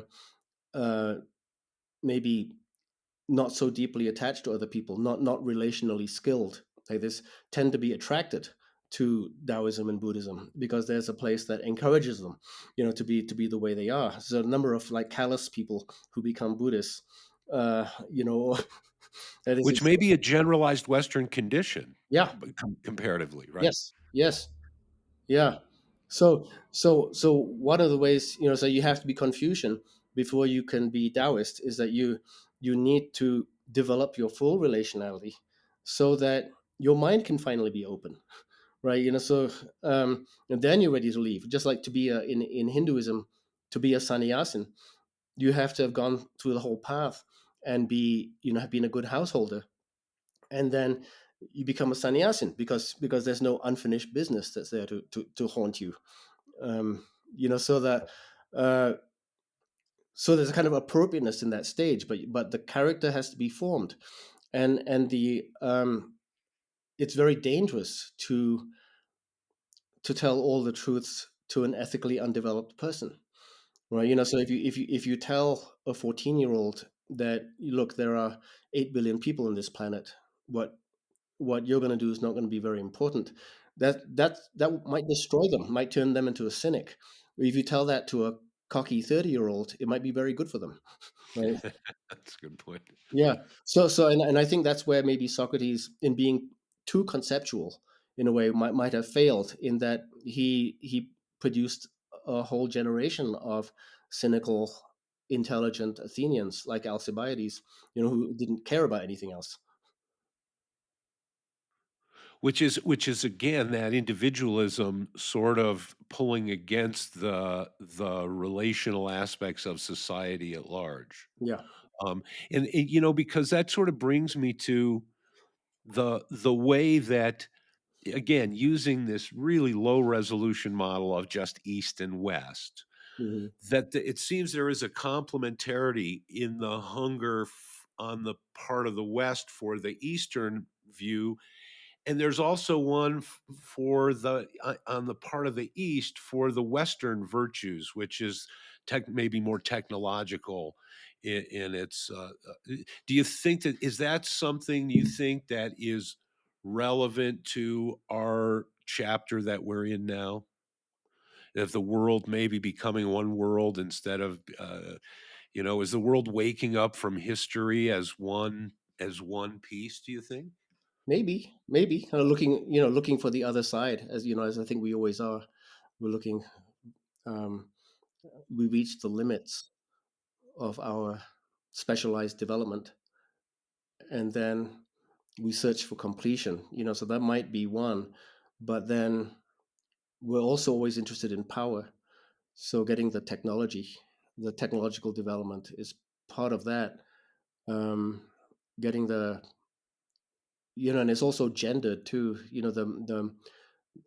maybe not so deeply attached to other people, not relationally skilled like this, tend to be attracted to Taoism and Buddhism, because there's a place that encourages them, to be the way they are. So a number of, like, callous people who become Buddhists, you know, that is,
Which may be a generalized Western condition,
yeah,
comparatively, right?
yes, yes, yeah. So one of the ways, so you have to be Confucian before you can be Taoist, is that you need to develop your full relationality, so that your mind can finally be open, right? And then you're ready to leave. Just like, to be in Hinduism, to be a sannyasin, you have to have gone through the whole path, and have been a good householder, and then you become a sannyasin, because there's no unfinished business that's there to haunt you. um, so that uh, so there's a kind of appropriateness in that stage, but the character has to be formed, and the it's very dangerous to tell all the truths to an ethically undeveloped person, right? So if you tell a 14-year-old that, look, there are 8 billion people on this planet, what you're going to do is not going to be very important, that might destroy them, might turn them into a cynic. If you tell that to a cocky 30-year-old, it might be very good for them, right?
That's a good point.
Yeah. So and I think that's where maybe Socrates, in being too conceptual, in a way, might have failed in that he produced a whole generation of cynical, intelligent Athenians like Alcibiades, who didn't care about anything else.
Which is again that individualism sort of pulling against the relational aspects of society at large.
Yeah.
And because that sort of brings me to the way that, again, using this really low resolution model of just East and West,
Hmm.
that it seems there is a complementarity in the hunger on the part of the West for the Eastern view, and there's also one for the on the part of the East for the Western virtues, which is maybe more technological in its. Do you think that is that something you think that is relevant to our chapter that we're in now? If the world maybe becoming one world instead of, is the world waking up from history as one piece? Do you think?
Maybe looking for the other side, as I think we always are. We're looking. Um, we reach the limits of our specialized development, and then we search for completion. So that might be one, but then we're also always interested in power. So getting the technological development is part of that. Getting and it's also gendered too.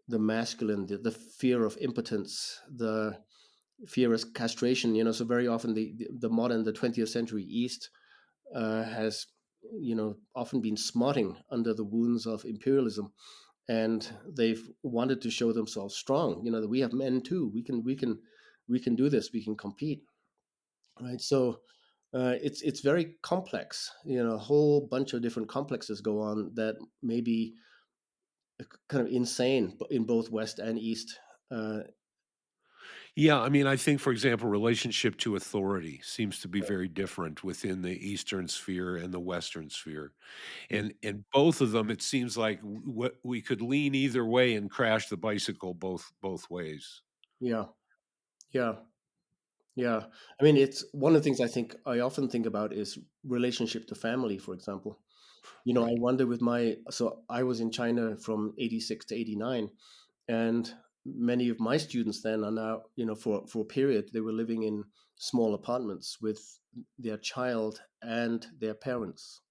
The masculine, the fear of impotence, the fear of castration. So very often the modern, the 20th century East has often been smarting under the wounds of imperialism, and they've wanted to show themselves strong. That we have men too. We can do this. We can compete, right? So it's very complex. A whole bunch of different complexes go on that may be kind of insane in both West and East. Uh,
Yeah, I mean, I think, for example, relationship to authority seems to be very different within the Eastern sphere and the Western sphere, and both of them, it seems like what we could lean either way and crash the bicycle both ways.
yeah, yeah, yeah. I mean, it's one of the things I often think about is relationship to family, for example. I
Right.
wonder so I was in China from 86 to 89, and many of my students then are now, for a period, they were living in small apartments with their child and their parents.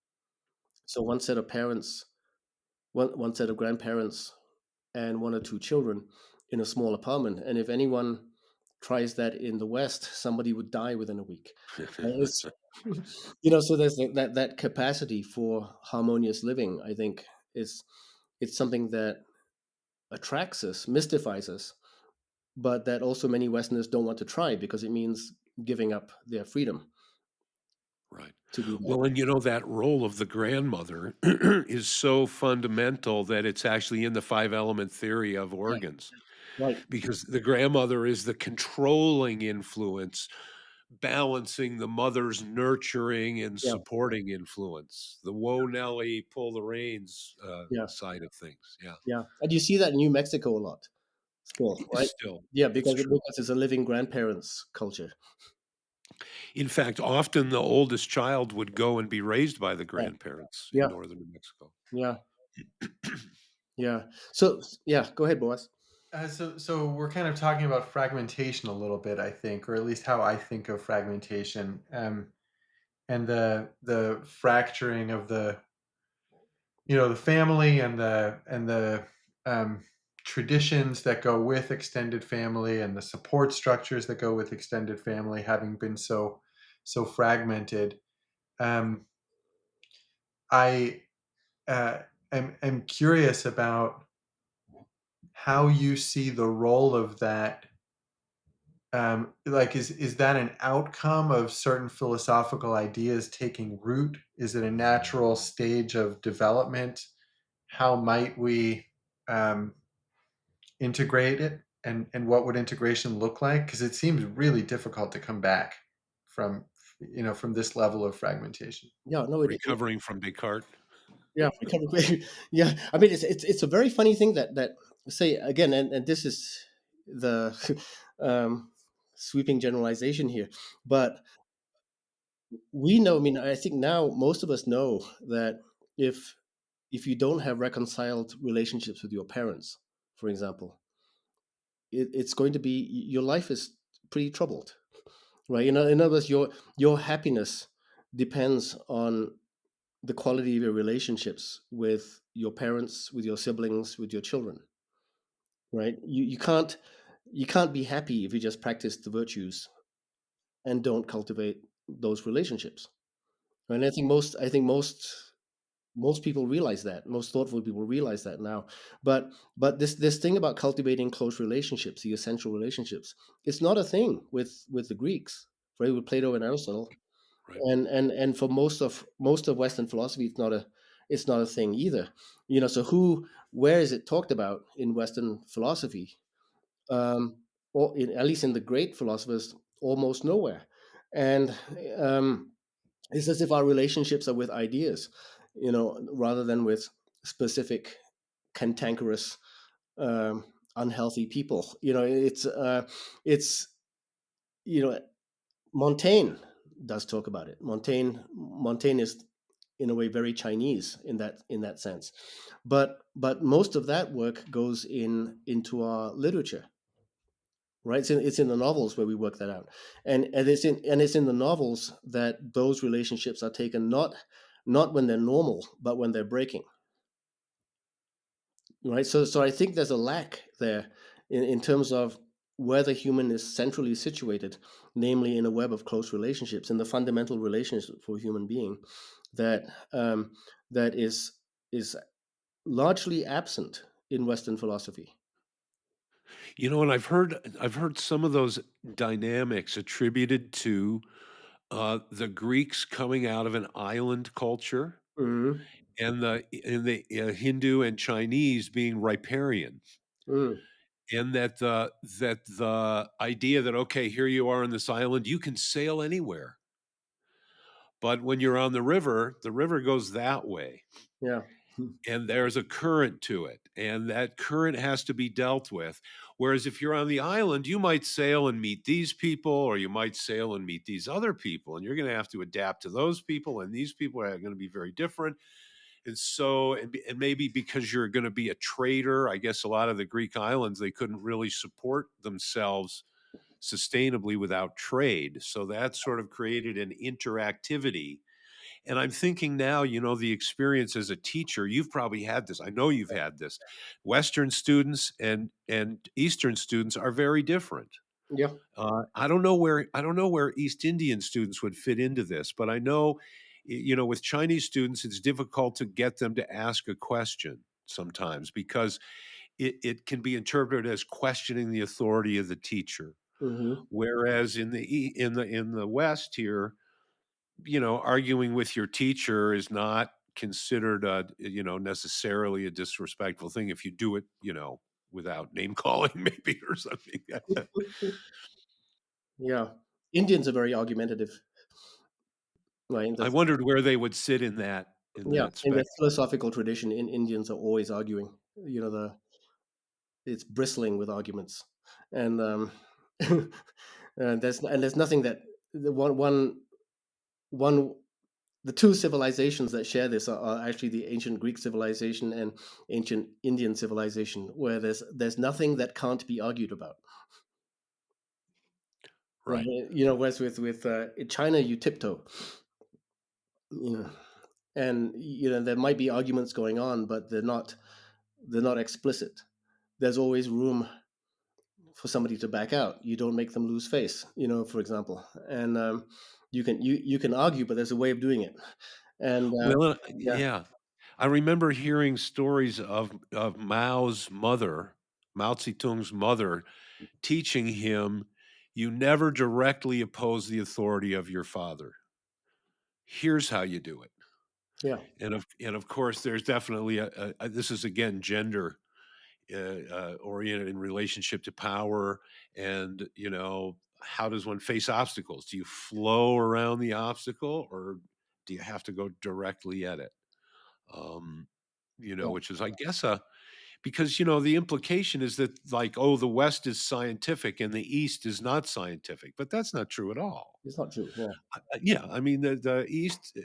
So one set of parents, one set of grandparents, and one or two children in a small apartment. And if anyone tries that in the West, somebody would die within a week. It's, so there's that capacity for harmonious living. I think is it's something that attracts us, mystifies us, but that also many Westerners don't want to try because it means giving up their freedom
Right.
to do that.
Well, and that role of the grandmother is so fundamental that it's actually in the five element theory of
Yeah,
organs,
right.
because the grandmother is the controlling influence, balancing the mother's nurturing and
Yeah,
supporting influence, the whoa Nelly, pull the reins
yeah,
side of things. Yeah,
yeah. And you see that in New Mexico a lot still,
it's
right?
still,
Yeah,
it's
because
true.
it's a living grandparents culture.
In fact, often the oldest child would go and be raised by the
Yeah,
grandparents in
yeah,
northern New Mexico.
yeah, yeah. So yeah, go ahead, Boaz.
So we're kind of talking about fragmentation a little bit, I think, or at least how I think of fragmentation, and the fracturing of the family and the um, traditions that go with extended family and the support structures that go with extended family having been so fragmented. Um, I am curious about how you see the role of that. Like, is that an outcome of certain philosophical ideas taking root? Is it a natural stage of development? How might we um, integrate it, and what would integration look like? Because it seems really difficult to come back from from this level of fragmentation.
Yeah, no,
Recovering from Descartes.
Yeah, become yeah. I mean, it's a very funny thing that say again, and this is the um, sweeping generalization here, but we know. I mean, I think now most of us know that if if you don't have reconciled relationships with your parents, for example, it's going to be your life is pretty troubled, right? You know, in other words, your happiness depends on the quality of your relationships with your parents, with your siblings, with your children, right? You can't be happy if you just practice the virtues and don't cultivate those relationships. And I think most people realize that. Most thoughtful people realize that now. But this thing about cultivating close relationships, the essential relationships, it's not a thing with the Greeks, right? With Plato and Aristotle,
Right.
and for most of Western philosophy, it's not a thing either. You know, so where is it talked about in Western philosophy? Um, or at least in the great philosophers, almost nowhere. And um, it's as if our relationships are with ideas, you know, rather than with specific cantankerous, unhealthy people. You know, it's you know Montaigne does talk about it. Montaigne is in a way very Chinese in that sense, but most of that work goes into our literature, right? It's in the novels where we work that out, and it's in the novels that those relationships are taken not when they're normal, but when they're breaking, right? So I think there's a lack there in terms of where the human is centrally situated, namely in a web of close relationships, in the fundamental relationship for a human being that um, that is largely absent in Western philosophy.
You know, and I've heard some of those dynamics attributed to the Greeks coming out of an island culture
Hmm.
and the Hindu and Chinese being riparian.
Mm.
And that the idea that, okay, here you are on this island, you can sail anywhere. But when you're on the river goes that way.
Yeah.
And there's a current to it, and that current has to be dealt with. Whereas if you're on the island, you might sail and meet these people, or you might sail and meet these other people, and you're going to have to adapt to those people, and these people are going to be very different. And so, and maybe because you're going to be a trader, I guess a lot of the Greek islands, they couldn't really support themselves sustainably without trade. So that sort of created an interactivity. And I'm thinking now, you know, the experience as a teacher, you've probably had this. I know you've had this. Western students and Eastern students are very different.
Yeah.
I don't know where East Indian students would fit into this, but I know, you know, with Chinese students, it's difficult to get them to ask a question sometimes because it can be interpreted as questioning the authority of the teacher.
Hmm.
Whereas in the West here, you know, arguing with your teacher is not considered you know, necessarily a disrespectful thing if you do it, you know, without name calling maybe or something.
Yeah. Indians are very argumentative, right?
I wondered where they would sit in
Yeah,
that
in the
spectrum.
philosophical tradition, in Indians are always arguing. You know, it's bristling with arguments, and there's nothing that the one the two civilizations that share this are actually the ancient Greek civilization and ancient Indian civilization, where there's nothing that can't be argued about. Right?
Right.
You know, whereas with in China you tiptoe. You know, and you know there might be arguments going on, but they're not explicit. There's always room for somebody to back out. You don't make them lose face, you know, for example. And you can argue, but there's a way of doing it. And
Well,
yeah,
yeah. I remember hearing stories of Mao's mother, Mao Zedong's mother, teaching him, "You never directly oppose the authority of your father. Here's how you do it."
yeah,
And of course, there's definitely this is again gender oriented in relationship to power, and you know, how does one face obstacles? Do you flow around the obstacle, or do you have to go directly at it? um,
Yeah,
which is, I guess, because the implication is that, like, oh, the West is scientific and the East is not scientific, but that's not true at all.
it's not true. Yeah.
Yeah, I mean, the East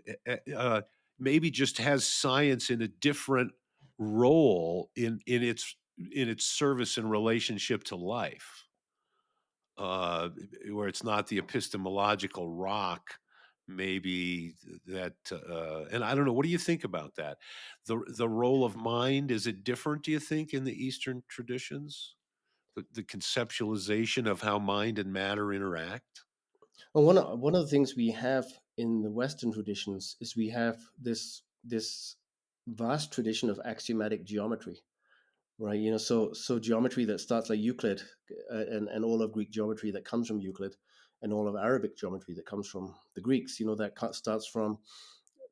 maybe just has science in a different role in its service and relationship to life, uh, where it's not the epistemological rock, maybe that. And I don't know. What do you think about that? The role of mind, is it different? Do you think in the Eastern traditions, the conceptualization of how mind and matter interact?
Well, one of the things we have in the Western traditions is we have this vast tradition of axiomatic geometry, right? So geometry that starts like Euclid, and all of Greek geometry that comes from Euclid, and all of Arabic geometry that comes from the Greeks. Starts from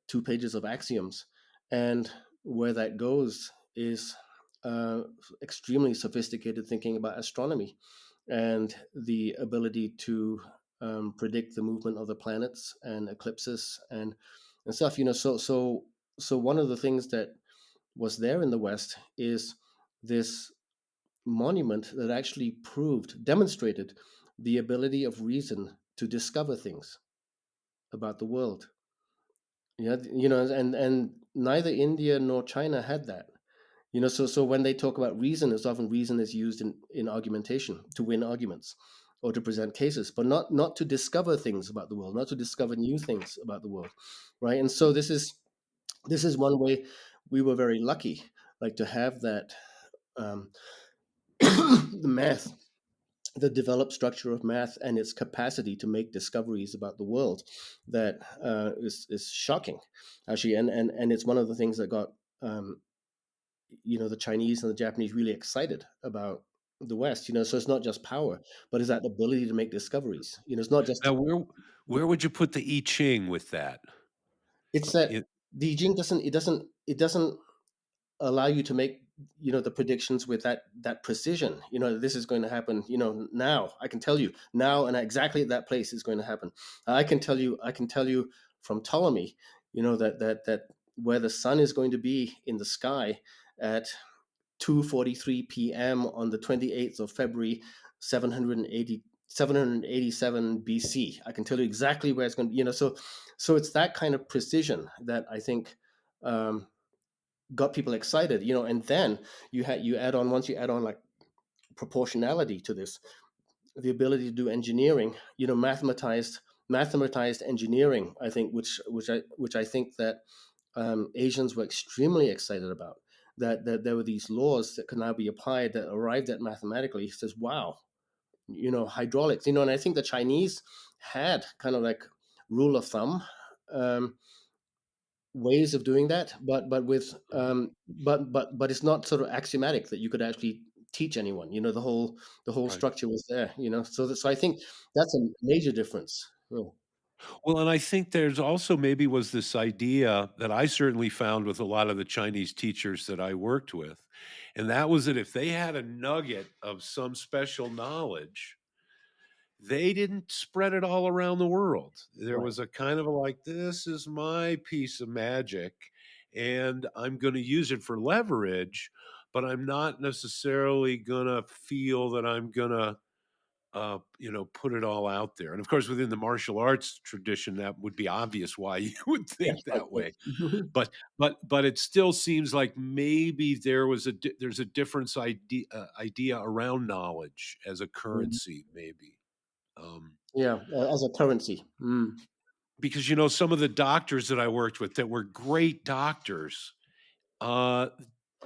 2 pages of axioms, and where that goes is uh, extremely sophisticated thinking about astronomy and the ability to predict the movement of the planets and eclipses and stuff. So one of the things that was there in the West is this monument that actually demonstrated the ability of reason to discover things about the world. Yeah, and neither India nor China had that. So when they talk about reason, it's often reason is used in argumentation to win arguments or to present cases, but not to discover things about the world, not to discover new things about the world, right? And so this is one way we were very lucky, like to have that um, the math, the developed structure of math and its capacity to make discoveries about the world that is shocking, actually, and it's one of the things that got um, the Chinese and the Japanese really excited about the West. So it's not just power, but it's that ability to make discoveries. It's not just
Now, where would you put the I Ching with that?
it's that
It
the Jing doesn't allow you to make the predictions with that precision. This is going to happen. Now I can tell you now, and exactly at that place is going to happen. I can tell you from Ptolemy, that where the sun is going to be in the sky at 2:43 p.m. on the 28th of February, 787 BC. I can tell you exactly where it's going to be. So it's that kind of precision that I think um, got people excited. And then you add on once you add on like proportionality to this, the ability to do engineering. Mathematized engineering. I think which I think that Asians were extremely excited about. That there were these laws that could now be applied that arrived at mathematically. He says, "Wow, hydraulics." And I think the Chinese had kind of like rule of thumb um, ways of doing that, but it's not sort of axiomatic that you could actually teach anyone. The whole
Right.
structure was there. So I think that's a major difference. Yeah.
Well, and I think there's also maybe was this idea that I certainly found with a lot of the Chinese teachers that I worked with, and that was that if they had a nugget of some special knowledge, they didn't spread it all around the world. There
Right.
was a kind of a like, this is my piece of magic, and I'm going to use it for leverage, but I'm not necessarily going to feel that I'm going to put it all out there. And of course, within the martial arts tradition, that would be obvious why you would
Yes,
think
I
that
think.
way. But it still seems like maybe there's a difference idea around knowledge as a
Mhm.
currency, maybe. Um,
Yeah, as a currency.
because some of the doctors that I worked with that were great doctors, uh,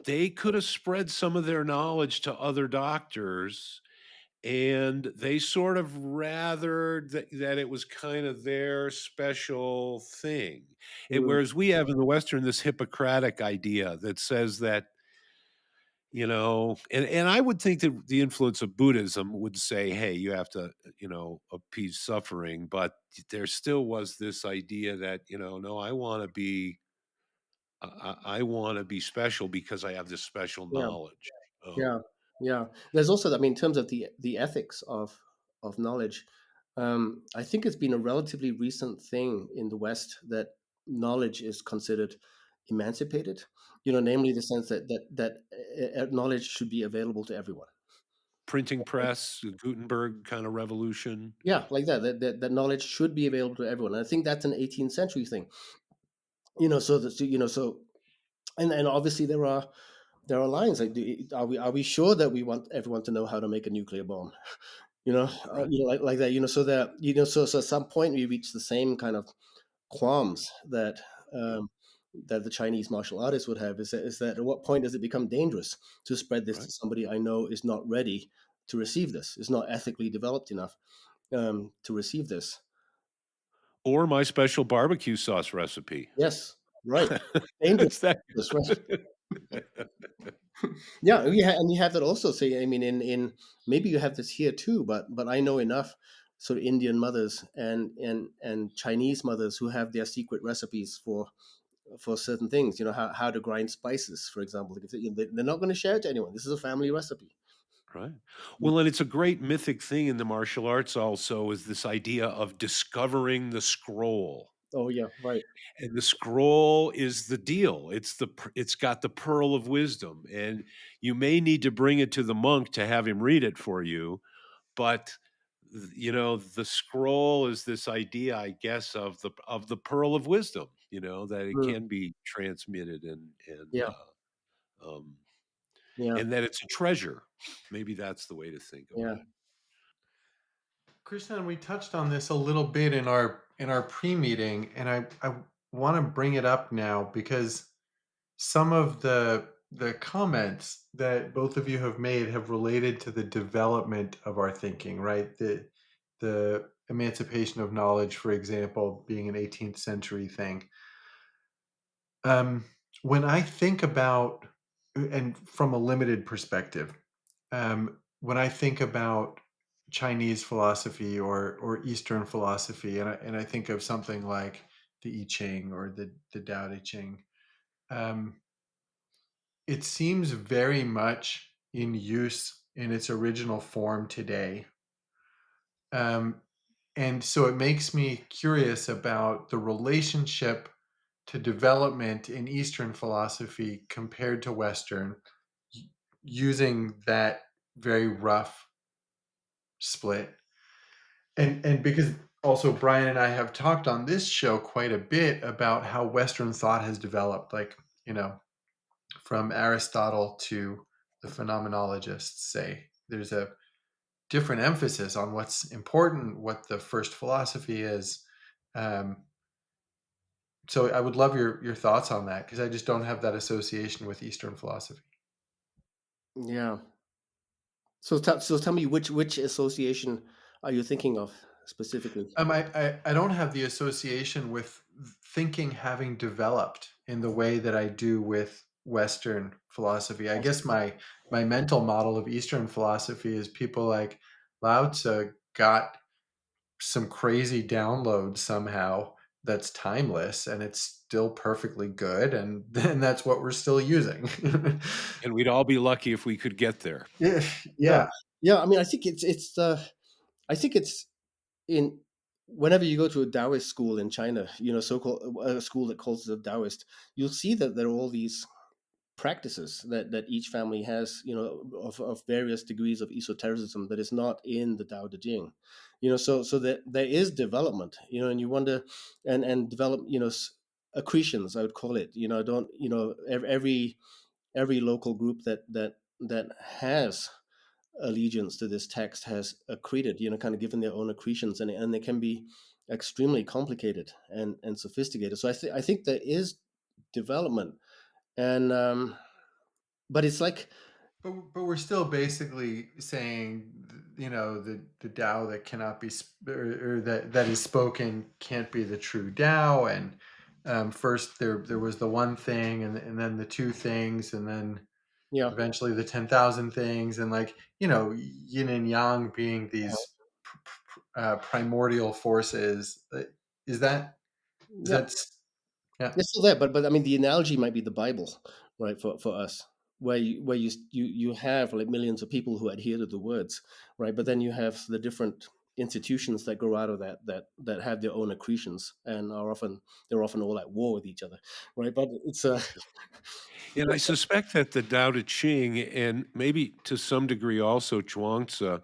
they could have spread some of their knowledge to other doctors, and they sort of rather that it was kind of their special thing.
Mm.
Whereas we have in the Western this Hippocratic idea that says that, and I would think that the influence of Buddhism would say, hey, you have to, appease suffering. But there still was this idea that, no, I want to be special because I have this special
Yeah.
knowledge.
Yeah, yeah. There's also, I mean, in terms of the ethics of knowledge, I think it's been a relatively recent thing in the West that knowledge is considered emancipated. Namely the sense that knowledge should be available to everyone.
Printing press, the Gutenberg kind of revolution.
Yeah, like that. That knowledge should be available to everyone. And I think that's an 18th century thing. So that so and obviously there are lines like, are we sure that we want everyone to know how to make a nuclear bomb?
Right,
Like that. So that so at some point we reach the same kind of qualms
yeah,
um, that the Chinese martial artists would have. Is that at what point does it become dangerous to spread this
right.
to somebody I know is not ready to receive this, is not ethically developed enough to receive this?
Or my special barbecue sauce recipe.
Yes, right. Dangerous.
Is that
That's right. Yeah, and you have that also. Say, I mean, in maybe you have this here too, but I know enough sort of Indian mothers and Chinese mothers who have their secret recipes for certain things. How to grind spices, for example. Like, if they're not going to share it to anyone. This is a family recipe.
right?
Mm.
Well, and it's a great mythic thing in the martial arts also is this idea of discovering the scroll.
Oh yeah, right.
And the scroll is the deal. It's got the pearl of wisdom, and you may need to bring it to the monk to have him read it for you, but the scroll is this idea, I guess, of the pearl of wisdom, that it
Mm.
can be transmitted
Yeah,
um,
yeah,
and that it's a treasure. Maybe that's the way to think
yeah.
about it.
Krishnan, we touched on this a little bit in our pre-meeting, and I want to bring it up now because some of the comments that both of you have made have related to the development of our thinking, right? The emancipation of knowledge, for example, being an 18th century thing. Um, when I think about, and from a limited perspective, when I think about Chinese philosophy or Eastern philosophy, and I think of something like the I Ching or the Tao Te Ching, um, it seems very much in use in its original form today. Um, and so it makes me curious about the relationship to development in Eastern philosophy compared to Western, using that very rough split. And because also Brian and I have talked on this show quite a bit about how Western thought has developed, like, you know, from Aristotle to the phenomenologists say. There's a different emphasis on what's important, what the first philosophy is. Um, so I would love your thoughts on that because I just don't have that association with Eastern philosophy.
Yeah. So tell me, which association are you thinking of specifically?
I don't have the association with thinking having developed in the way that I do with Western philosophy. I
I
guess
see.
my mental model of Eastern philosophy is people like Lao Tzu got some crazy download somehow that's timeless and it's still perfectly good, and then that's what we're still using.
And we'd all be lucky if we could get there.
Yeah,
Yeah,
yeah.
yeah. I mean, I think it's in whenever you go to a Taoist school in China, so-called a school that calls it a Taoist, you'll see that there are all these practices that each family has, of various degrees of esotericism that is not in the Tao Te Ching. So that there is development, and you wonder, and develop, accretions, I would call it. Don't every local group that has allegiance to this text has accreted, kind of given their own accretions, and they can be extremely complicated and sophisticated. So I think there is development, and but it's like,
But we're still basically saying, you know, the Tao that cannot be or that is spoken can't be the true Tao. And first there was the one thing, and then the two things, and then
yeah,
eventually the 10,000 things, and like, you know, yin and yang being these primordial forces. Is that is
yeah,
that yeah?
it's still there. But I mean, the analogy might be the Bible, right? For us, where you have like millions of people who adhere to the words, right? But then you have the different institutions that grow out of that have their own accretions and they're often all at war with each other, right? But it's
And I suspect that the Tao Te Ching and maybe to some degree also Zhuangzi,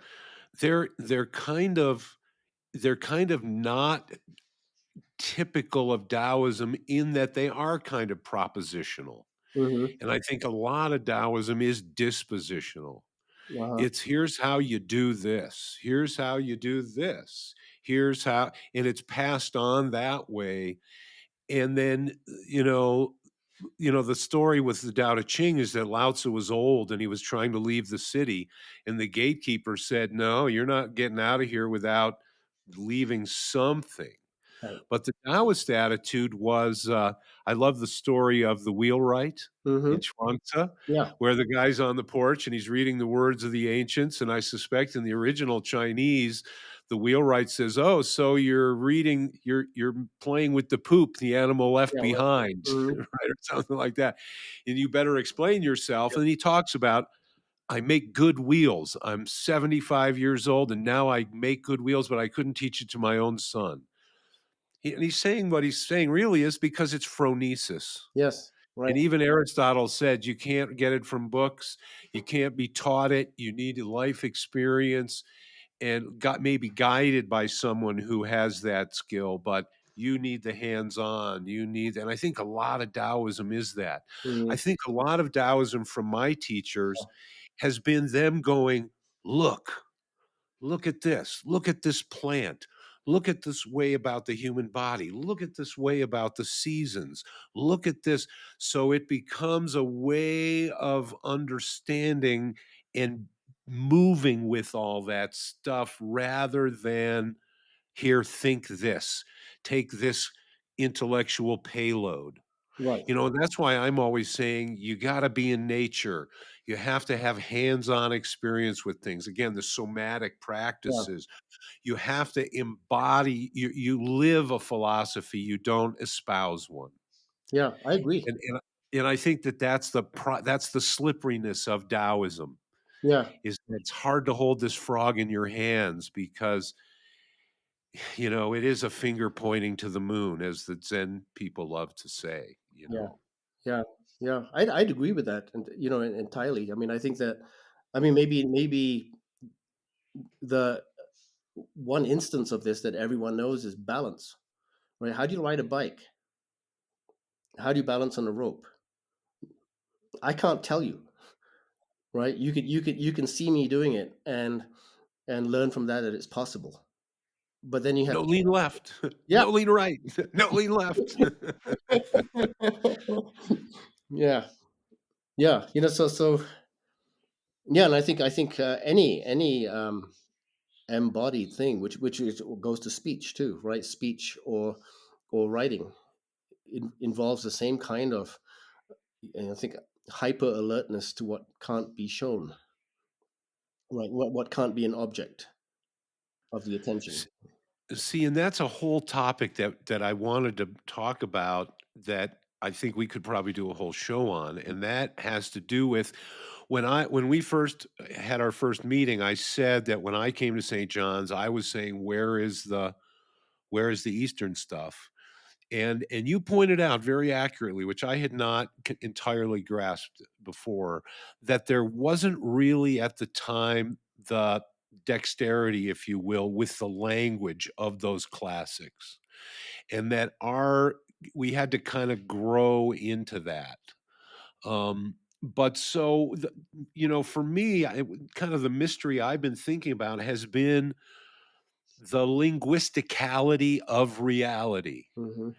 they're they're kind of they're kind of not typical of Taoism in that they are kind of propositional.
hmm
And I think a lot of Taoism is dispositional.
uh-huh,
It's here's how you do this. Here's how you do this. Here's how, and it's passed on that way. And then, you know, the story with the Tao Te Ching is that Lao Tzu was old and he was trying to leave the city, and the gatekeeper said, "No, you're not getting out of here without leaving something."
right.
But the Taoist attitude was, I love the story of the wheelwright in
hmm
Chuang-Tzu,
Yeah,
where the guy's on the porch and he's reading the words of the ancients. And I suspect in the original Chinese, the wheelwright says, "Oh, so you're reading, you're playing with the poop, the animal left
yeah, right.
behind,"
hmm
right, or something like that. And you better explain yourself.
Yep.
And he talks about, I make good wheels. I'm 75 years old and now I make good wheels, but I couldn't teach it to my own son. And he's saying what he's saying really is because it's phronesis.
Yes, right.
And even Aristotle said you can't get it from books, you can't be taught it, you need a life experience and got maybe guided by someone who has that skill, but you need the hands-on, you need, and I think a lot of Taoism is that. I
hmm
think a lot of Taoism from my teachers has been them going, "Look, look at this. Look at this plant. Look at this way about the human body. Look at this way about the seasons. Look at this." So it becomes a way of understanding and moving with all that stuff rather than here, think this, take this intellectual payload.
Right.
That's why I'm always saying you got to be in nature. You have to have hands on experience with things. Again, the somatic
Yeah,
practices. You have to embody, you live a philosophy, you don't espouse one.
yeah, I agree.
And I think that that's the slipperiness of Taoism
Yeah,
is that it's hard to hold this frog in your hands because it is a finger pointing to the moon, as the Zen people love to say, you
yeah,
know.
yeah, yeah. I'd agree with that, and entirely. I mean, I think that, I mean, maybe the one instance of this that everyone knows is balance, right? How do you ride a bike? How do you balance on a rope? I can't tell you, right? You can see me doing it and learn from that it's possible. But then you have
No
to,
lean left,
yeah,
no lean right, no lean left.
yeah, yeah. Yeah, and I think any embodied thing, goes to speech too, right? Speech or writing involves the same kind of, I think, hyper alertness to what can't be shown, right? What can't be an object of the attention.
See, and that's a whole topic that I wanted to talk about that I think we could probably do a whole show on, and that has to do with when we first had our first meeting, I said that when I came to St. John's, I was saying, where is the Eastern stuff? And you pointed out very accurately, which I had not entirely grasped before, that there wasn't really at the time the dexterity, if you will, with the language of those classics, and that our we had to kind of grow into that. But so, for me, kind of the mystery I've been thinking about has been the linguisticality of reality
hmm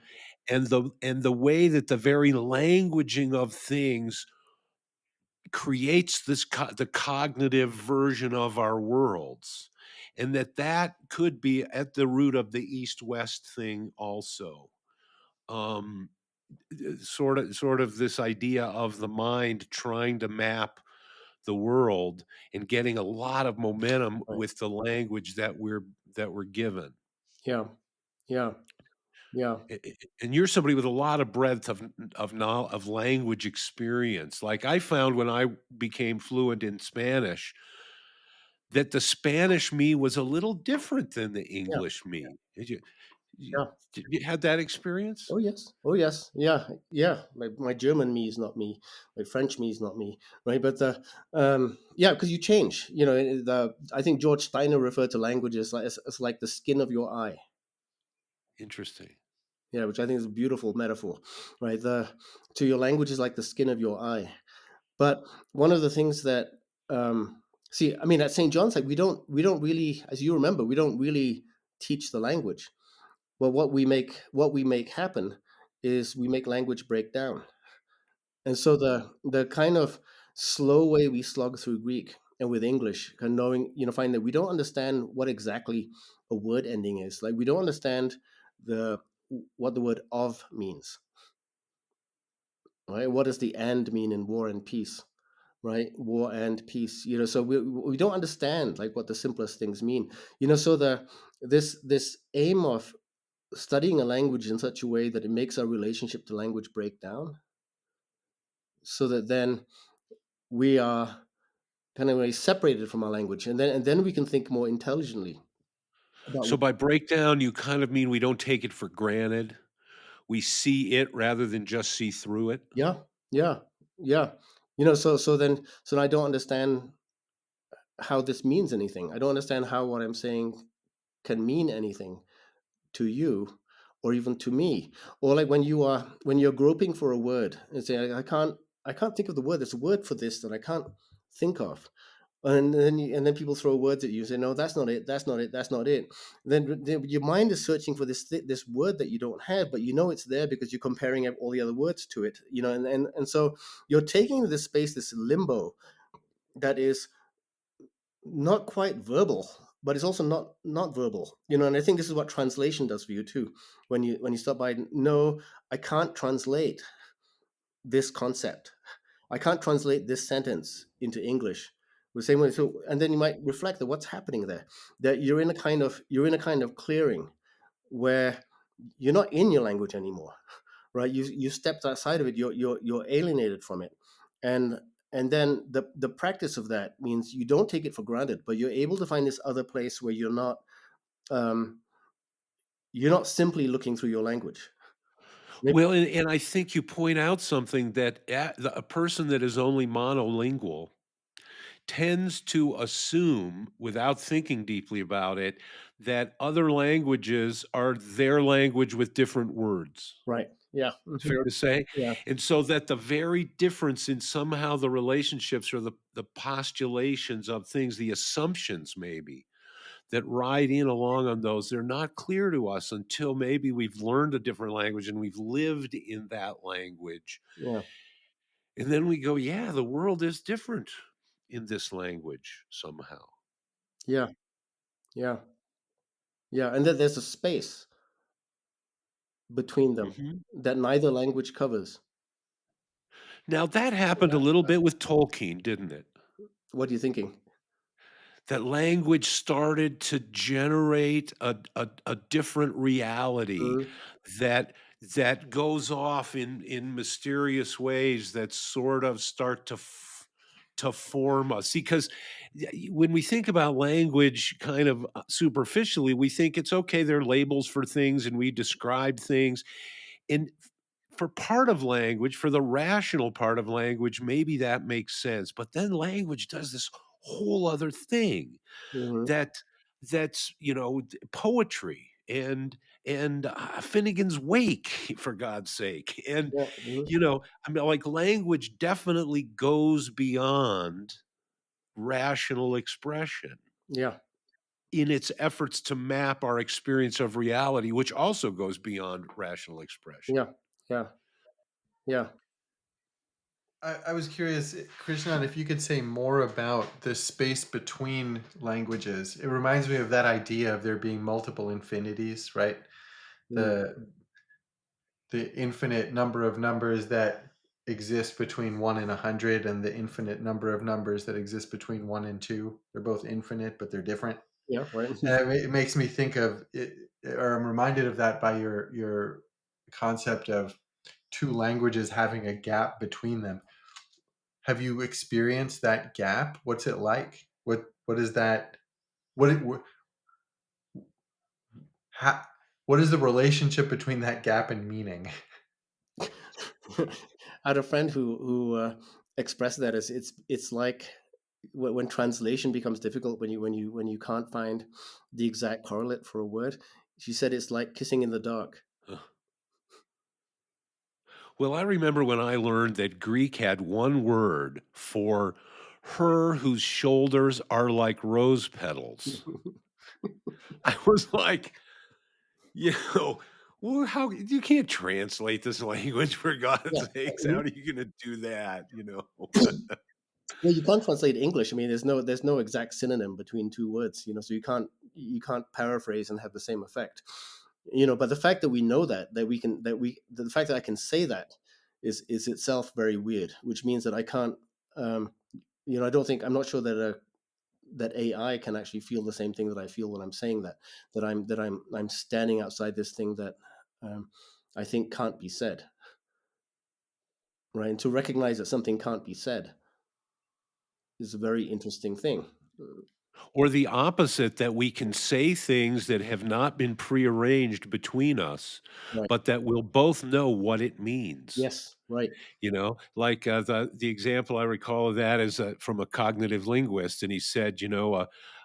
and the way that the very languaging of things creates the cognitive version of our worlds, and that could be at the root of the east west thing also. um sort of this idea of the mind trying to map the world and getting a lot of momentum
Right.
with the language that we're given.
Yeah. Yeah. Yeah.
And you're somebody with a lot of breadth of language experience. Like I found when I became fluent in Spanish, that the Spanish me was a little different than the
Yeah,
English me. You
yeah.
did you had that experience?
Oh yes. Oh yes. Yeah. Yeah. My German me is not me. My French me is not me. Right. But yeah, because you change. You know, I think George Steiner referred to language as like the skin of your eye.
Interesting.
Yeah, which I think is a beautiful metaphor. Right. The to your language is like the skin of your eye. But one of the things that see, I mean, at St. John's, like we don't really, as you remember, we don't really teach the language. Well, what we make happen is we make language break down. And so the kind of slow way we slog through Greek and with English, kind of knowing, find that we don't understand what exactly a word ending is. Like we don't understand the what the word of means, right? What does the and mean in war and peace? Right, war and peace, so we don't understand like what the simplest things mean, so this aim of studying a language in such a way that it makes our relationship to language break down, so that then we are kind of really separated from our language, and then we can think more intelligently about
So by breakdown, you kind of mean we don't take it for granted. We see it rather than just see through it?
yeah, yeah, yeah, so I don't understand how this means anything. I don't understand how what I'm saying can mean anything to you, or even to me, or like when you're groping for a word and say, I can't think of the word, there's a word for this that I can't think of, and then people throw words at you and say, no, that's not it, that's not it, that's not it. Then your mind is searching for this word that you don't have, but it's there because you're comparing all the other words to it, and so you're taking this space, this limbo that is not quite verbal, but it's also not verbal, and I think this is what translation does for you too. When you stop by, no, I can't translate this concept, I can't translate this sentence into English the same way. So, and then you might reflect that what's happening there, that you're in a kind of clearing where you're not in your language anymore, right? You stepped outside of it. You're alienated from it, and and then the practice of that means you don't take it for granted, but you're able to find this other place where um, you're not simply looking through your language. Maybe,
Well, and I think you point out something that a person that is only monolingual tends to assume, without thinking deeply about it, that other languages are their language with different words.
right? Yeah,
Fair to say?
yeah,
And so that the very difference in somehow the relationships or the postulations of things, the assumptions maybe, that ride in along on those, they're not clear to us until maybe we've learned a different language and we've lived in that language.
yeah,
And then we go, yeah, the world is different in this language somehow.
yeah, yeah, yeah, and that there's a space between them
Mhm.
that neither language covers.
Now that happened a little bit with Tolkien, didn't it?
What are you thinking?
That language started to generate a different reality
Mhm.
that that goes off in mysterious ways that sort of start to form us. See, because when we think about language kind of superficially, we think it's okay, they're labels for things and we describe things. And for part of language, for the rational part of language, maybe that makes sense. But then language does this whole other thing
Mhm.
that that's poetry and Finnegan's Wake, for God's sake. And
Yeah. Mhm.
I mean, like, language definitely goes beyond rational expression
Yeah.
in its efforts to map our experience of reality, which also goes beyond rational expression.
Yeah. Yeah. Yeah.
I was curious, Krishnan, if you could say more about the space between languages. It reminds me of that idea of there being multiple infinities, right?
Mm.
The infinite number of numbers that exist between 1 and 100, and the infinite number of numbers that exist between 1 and 2. They're both infinite, but they're different.
Yeah. Right.
And it makes me think of it, or I'm reminded of that by your concept of two languages having a gap between them. Have you experienced that gap? What's it like? What? What is that? What it, wh- how, what is the relationship between that gap and meaning?
I had a friend who expressed that as it's like when translation becomes difficult, when you can't find the exact correlate for a word. She said it's like kissing in the dark.
Uh, Well, I remember when I learned that Greek had one word for her whose shoulders are like rose petals. I was like, you know, well, how you can't translate this language for
Yeah.
God's sakes. How are you going to do that? You know,
Well, you can't translate English. I mean, there's no exact synonym between two words, so you can't paraphrase and have the same effect. But the fact that we know that we can that we the fact that I can say that is itself very weird, which means that I can't. Um, I don't think I'm not sure that AI can actually feel the same thing that I feel when I'm saying that I'm standing outside this thing that um, I think can't be said, right? And to recognize that something can't be said is a very interesting thing.
or the opposite, that we can say things that have not been prearranged between us,
Right.
but that we'll both know what it means.
Yes. Right.
Like the example I recall of that is from a cognitive linguist, and he said,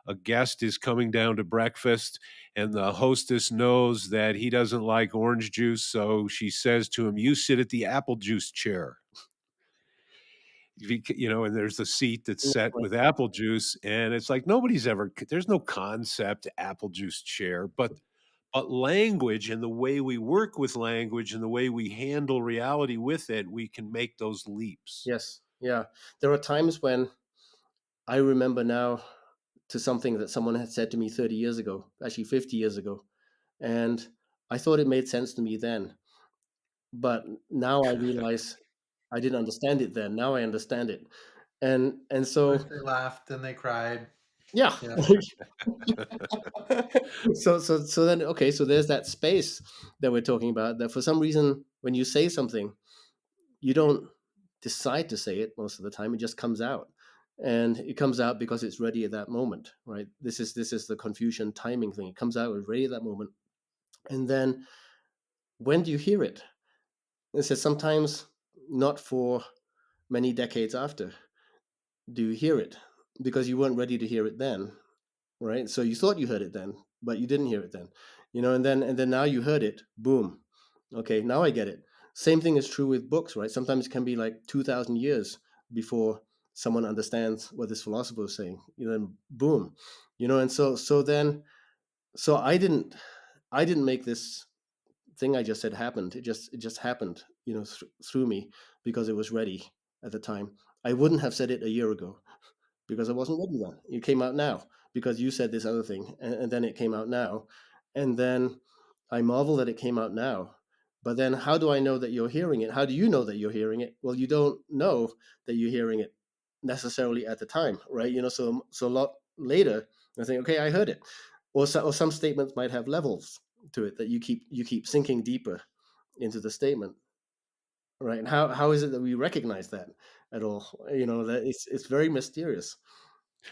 a guest is coming down to breakfast, and the hostess knows that he doesn't like orange juice, so she says to him, "You sit at the apple juice chair." And there's the seat that's
Yeah,
set
right.
with apple juice, and it's like there's no concept apple juice chair, but language and the way we work with language and the way we handle reality with it, we can make those leaps.
Yes. Yeah. There are times when I remember now to something that someone had said to me 30 years ago, actually 50 years ago, and I thought it made sense to me then, but now I realize I didn't understand it then. Now I understand it, and
First
so
they laughed, then they cried.
yeah.
Yeah.
So then, okay, so there's that space that we're talking about, that for some reason when you say something, you don't decide to say it most of the time. It just comes out, and it comes out because it's ready at that moment, right? This is the Confucian timing thing. It comes out, it's ready at that moment. And then when do you hear it? It says sometimes not for many decades after do you hear it, because you weren't ready to hear it then, right? So you thought you heard it then, but you didn't hear it then, and then now you heard it. Boom. Okay, now I get it. Same thing is true with books, right? Sometimes it can be like 2,000 years before someone understands what this philosopher is saying. And boom, and so I didn't make this thing I just said happened. It just happened, through me, because it was ready at the time. I wouldn't have said it a year ago because I wasn't ready then. It came out now because you said this other thing, and then it came out now, and then I marvel that it came out now. But then, how do I know that you're hearing it? How do you know that you're hearing it? Well, you don't know that you're hearing it necessarily at the time, right? So a lot later, I think, okay, I heard it, or some statements might have levels to it that you keep sinking deeper into the statement, right? And how is it that we recognize that at all? That it's very mysterious.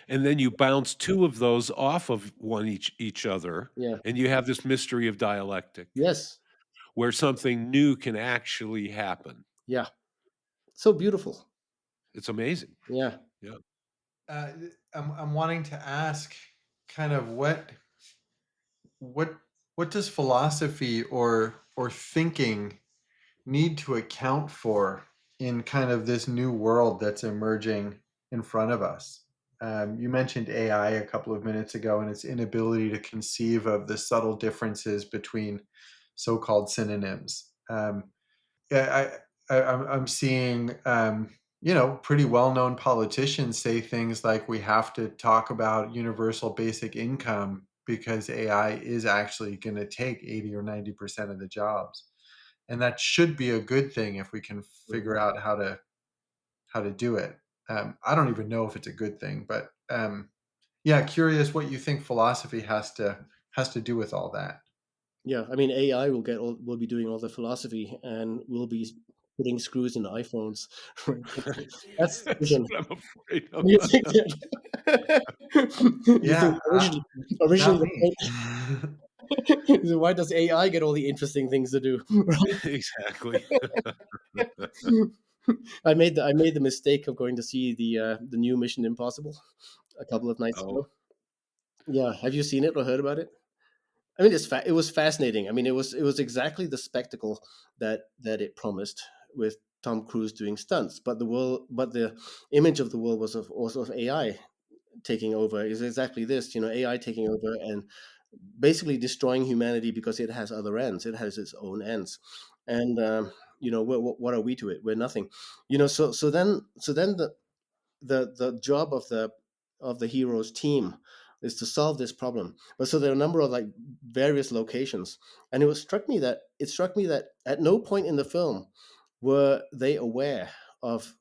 And then you bounce two of those off of each other,
Yeah.
and you have this mystery of dialectic
Yes.
where something new can actually happen.
Yeah. So beautiful.
It's amazing.
Yeah.
Yeah.
Uh, I'm wanting to ask, kind of what what does philosophy or thinking need to account for in kind of this new world that's emerging in front of us? You mentioned AI a couple of minutes ago and its inability to conceive of the subtle differences between so-called synonyms. Yeah, I'm seeing pretty well-known politicians say things like we have to talk about universal basic income because AI is actually going to take 80 or 90% of the jobs, and that should be a good thing if we can
Mhm.
figure out how to do it. I don't even know if it's a good thing, but yeah, curious what you think philosophy has to do with all that.
Yeah. I mean, AI will be doing all the philosophy, and will be putting screws in iPhones. Right? That's
That's
vision.
what I'm afraid of.
You think that you think
Yeah,
originally
not
the
me.
point is why does AI get all the interesting things to do?
Exactly.
I made the mistake of going to see the new Mission Impossible a couple of nights
Oh,
ago. Yeah, have you seen it or heard about it? I mean, it was fascinating. I mean, it was exactly the spectacle that it promised, with Tom Cruise doing stunts. But the image of the world was of also of AI taking over. Is exactly this, you know, AI taking over and basically destroying humanity because it has other ends. It has its own ends, and you know, what are we to it? We're nothing. You know, so then the job of the hero's team is to solve this problem. But so there are a number of like various locations, and it struck me that at no point in the film were they aware of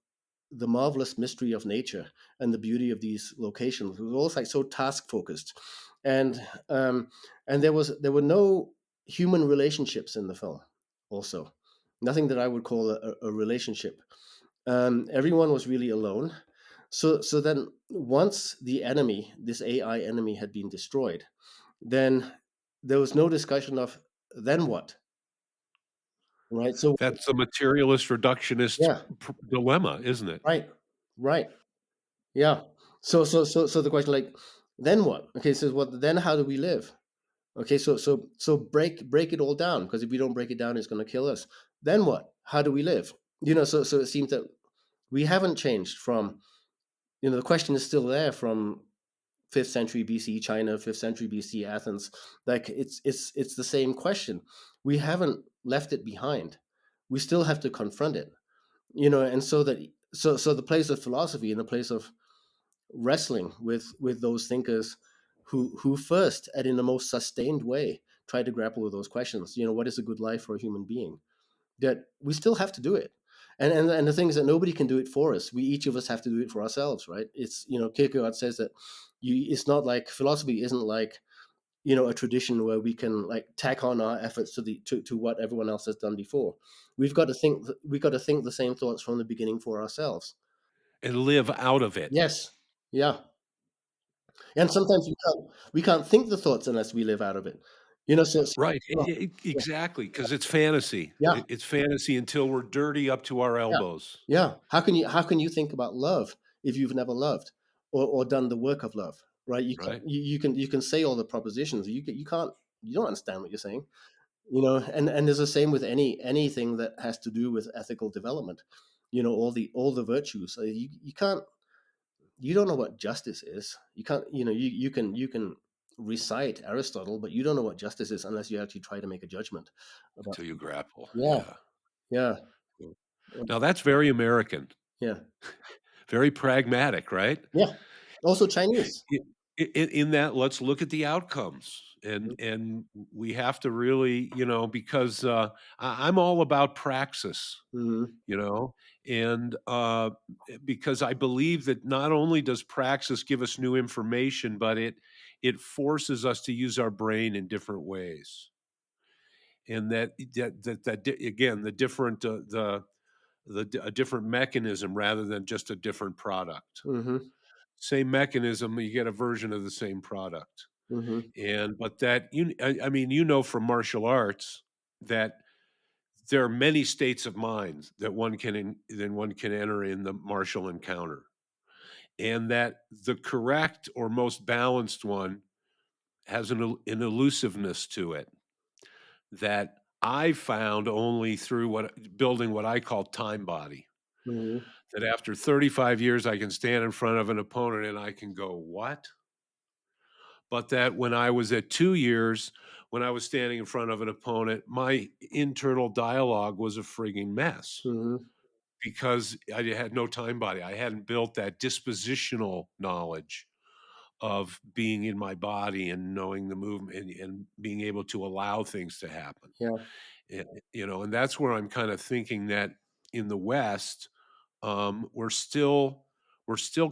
the marvelous mystery of nature and the beauty of these locations. It was all like so task focused, and there were no human relationships in the film. Also, nothing that I would call a relationship. Everyone was really alone. So then once the enemy, this AI enemy, had been destroyed, then there was no discussion of then what, right? So
that's a materialist reductionist
yeah,
dilemma, isn't it?
right, right, yeah. So the question, like, then what? Okay, so what then? How do we live? Okay, so break it all down, because if we don't break it down, it's going to kill us. Then what? How do we live? You know, so it seems that we haven't changed from, you know, the question is still there from 5th century BC China, 5th century BC Athens. Like it's the same question. We haven't left it behind. We still have to confront it. You know, and so the place of philosophy and the place of wrestling with those thinkers who first and in the most sustained way try to grapple with those questions. You know, what is a good life for a human being? That we still have to do it. And the thing is that nobody can do it for us. We each of us have to do it for ourselves, right? It's, you know, Kierkegaard says that it's not like philosophy isn't like, you know, a tradition where we can like tack on our efforts to what everyone else has done before. We've got to think the same thoughts from the beginning for ourselves.
And live out of it.
Yes. Yeah. And sometimes we can't think the thoughts unless we live out of it. You know,
Right,
yeah, yeah,
exactly, because it's fantasy.
yeah.
It's fantasy until we're dirty up to our
Yeah.
elbows.
Yeah. How can you think about love if you've never loved or done the work of love? Right?
Right?
You can say all the propositions. You can't, you don't understand what you're saying. You know, and there's the same with anything that has to do with ethical development. You know, all the virtues. You can't, you don't know what justice is. You can't, you know, you can recite Aristotle, but you don't know what justice is unless you actually try to make a judgment about.
Until you grapple,
Yeah.
yeah.
Yeah.
Now that's very American,
Yeah.
very pragmatic, right?
Yeah. Also Chinese.
In that, let's look at the outcomes, and we have to really, because, I'm all about praxis,
Mhm.
you know, and, because I believe that not only does praxis give us new information, but it forces us to use our brain in different ways, and again, the different, a different mechanism rather than just a different product.
Mhm.
Same mechanism, you get a version of the same product.
Mhm.
And but that I mean, from martial arts that there are many states of mind that one can enter in the martial encounter, and that the correct or most balanced one has an elusiveness to it that I found only through building what I call time body.
Mhm.
That after 35 years, I can stand in front of an opponent and I can go, "What?" But that when I was at 2 years, when I was standing in front of an opponent, my internal dialogue was a frigging mess
Mhm.
because I had no time body. I hadn't built that dispositional knowledge of being in my body and knowing the movement and being able to allow things to happen.
Yeah.
And, and that's where I'm kind of thinking that in the West, we're still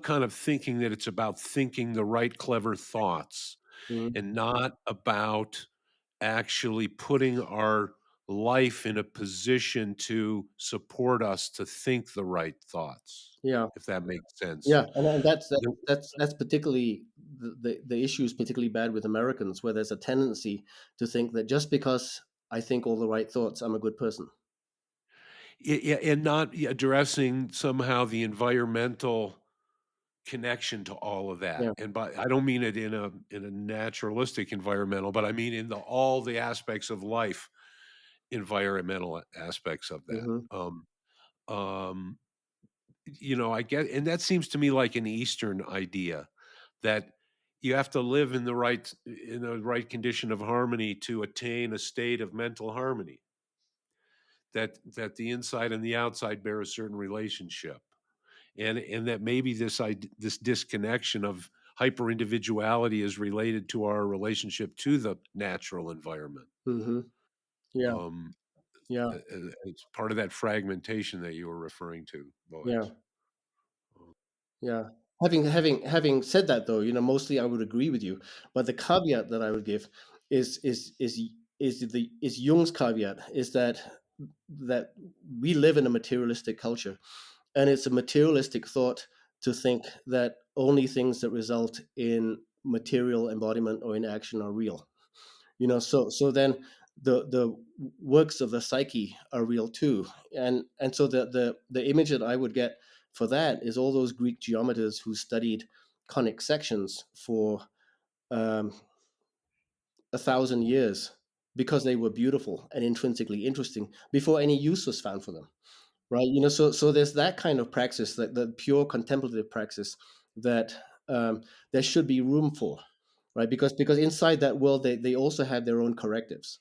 kind of thinking that it's about thinking the right clever thoughts
Mhm.
and not about actually putting our life in a position to support us to think the right thoughts,
Yeah.
if that makes sense.
Yeah, and that's that
The-
that's particularly the issue is particularly bad with Americans, where there's a tendency to think that just because I think all the right thoughts, I'm a good person.
Yeah, and not addressing somehow the environmental connection to all of that.
Yeah.
And by I don't mean it in a naturalistic environmental, but I mean in the all the aspects of life, environmental aspects of that.
Mhm.
Um, I get, and that seems to me like an Eastern idea that you have to live in the right condition of harmony to attain a state of mental harmony. That the inside and the outside bear a certain relationship, and that maybe this disconnection of hyper individuality is related to our relationship to the natural environment.
Mhm. Yeah.
Um,
Yeah.
it's part of that fragmentation that you were referring to,
Yeah.
Boaz. Uh,
Yeah. Having said that, though, mostly I would agree with you, but the caveat that I would give is is is is Jung's caveat is that we live in a materialistic culture, and it's a materialistic thought to think that only things that result in material embodiment or in action are real. So then the works of the psyche are real too, and so the image that I would get for that is all those Greek geometers who studied conic sections for um, 1,000 years because they were beautiful and intrinsically interesting before any use was found for them, right? So there's that kind of praxis, that the pure contemplative praxis, that there should be room for, right? Because inside that world they also have their own correctives,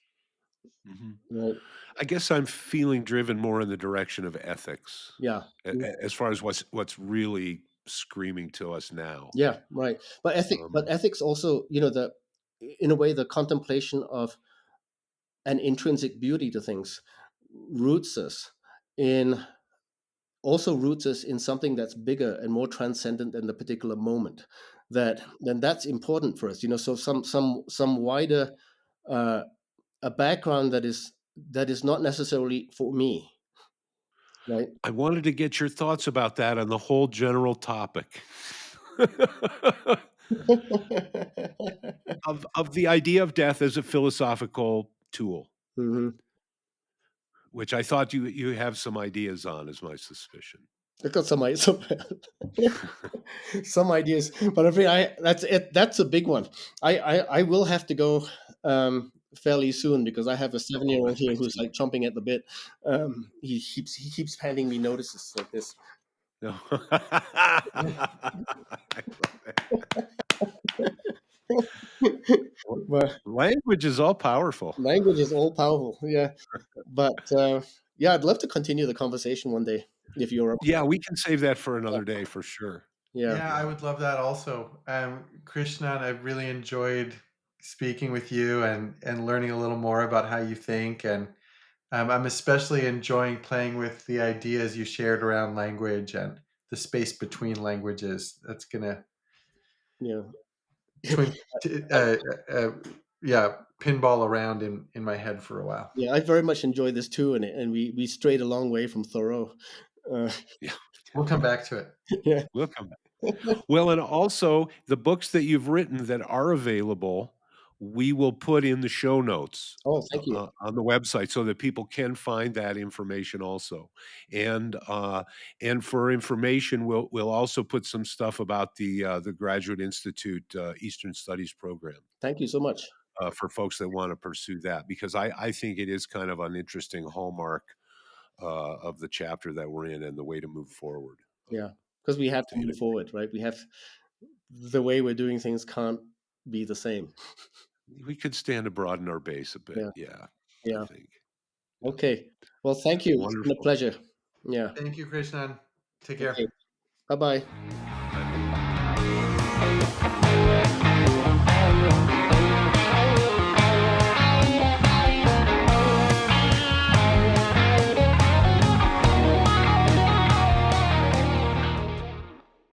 mhm.
right?
I guess I'm feeling driven more in the direction of ethics,
Yeah.
as far as what's really screaming to us now.
Yeah, right. But
Um,
ethics also, the in a way, the contemplation of an intrinsic beauty to things roots us in roots us in something that's bigger and more transcendent than the particular moment. Then that's important for us, so some wider, uh, a background that is not necessarily for me, right?
I wanted to get your thoughts about that on the whole general topic of the idea of death as a philosophical tool,
Hmm.
which I thought you have some ideas on, is my suspicion.
I got some ideas, but I think that's it. That's a big one. I will have to go fairly soon because I have a
Oh,
7-year-old
I
here who's
see.
like chomping at the bit. He keeps handing me notices like this.
No. I love it.
But
Language is all powerful.
language is all powerful. Yeah, but yeah, I'd love to continue the conversation one day if you're up.
Yeah, we can save that for
Yeah,
another day for sure.
yeah,
Yeah, I
Yeah.
would love that also. Krishnan, I've really enjoyed speaking with you and learning a little more about how you think. And I'm especially enjoying playing with the ideas you shared around language and the space between languages. That's gonna
yeah.
twin, uh, uh, yeah, pinball around in my head for a while.
Yeah, I very much enjoy this too, and we strayed a long way from Thoreau. Uh,
Yeah.
We'll come back to it.
yeah.
We'll come back. Well, and also the books that you've written that are available, we will put in the show notes
Oh, thank you.
on the website so that people can find that information also. And for information, we'll also put some stuff about the Graduate Institute Eastern Studies program
Thank you so much.
for folks that want to pursue that, because I think it is kind of an interesting hallmark of the chapter that we're in and the way to move forward.
Yeah, because we have to
To
move
integrate.
forward, right? The way we're doing things can't be the same.
We could stand to broaden our base a bit,
Yeah,
yeah, I
yeah.
think. Yeah,
Okay. Well, thank you. It's been a
wonderful.
pleasure. Yeah.
Thank you, Krishnan. Take care.
Okay. Bye bye.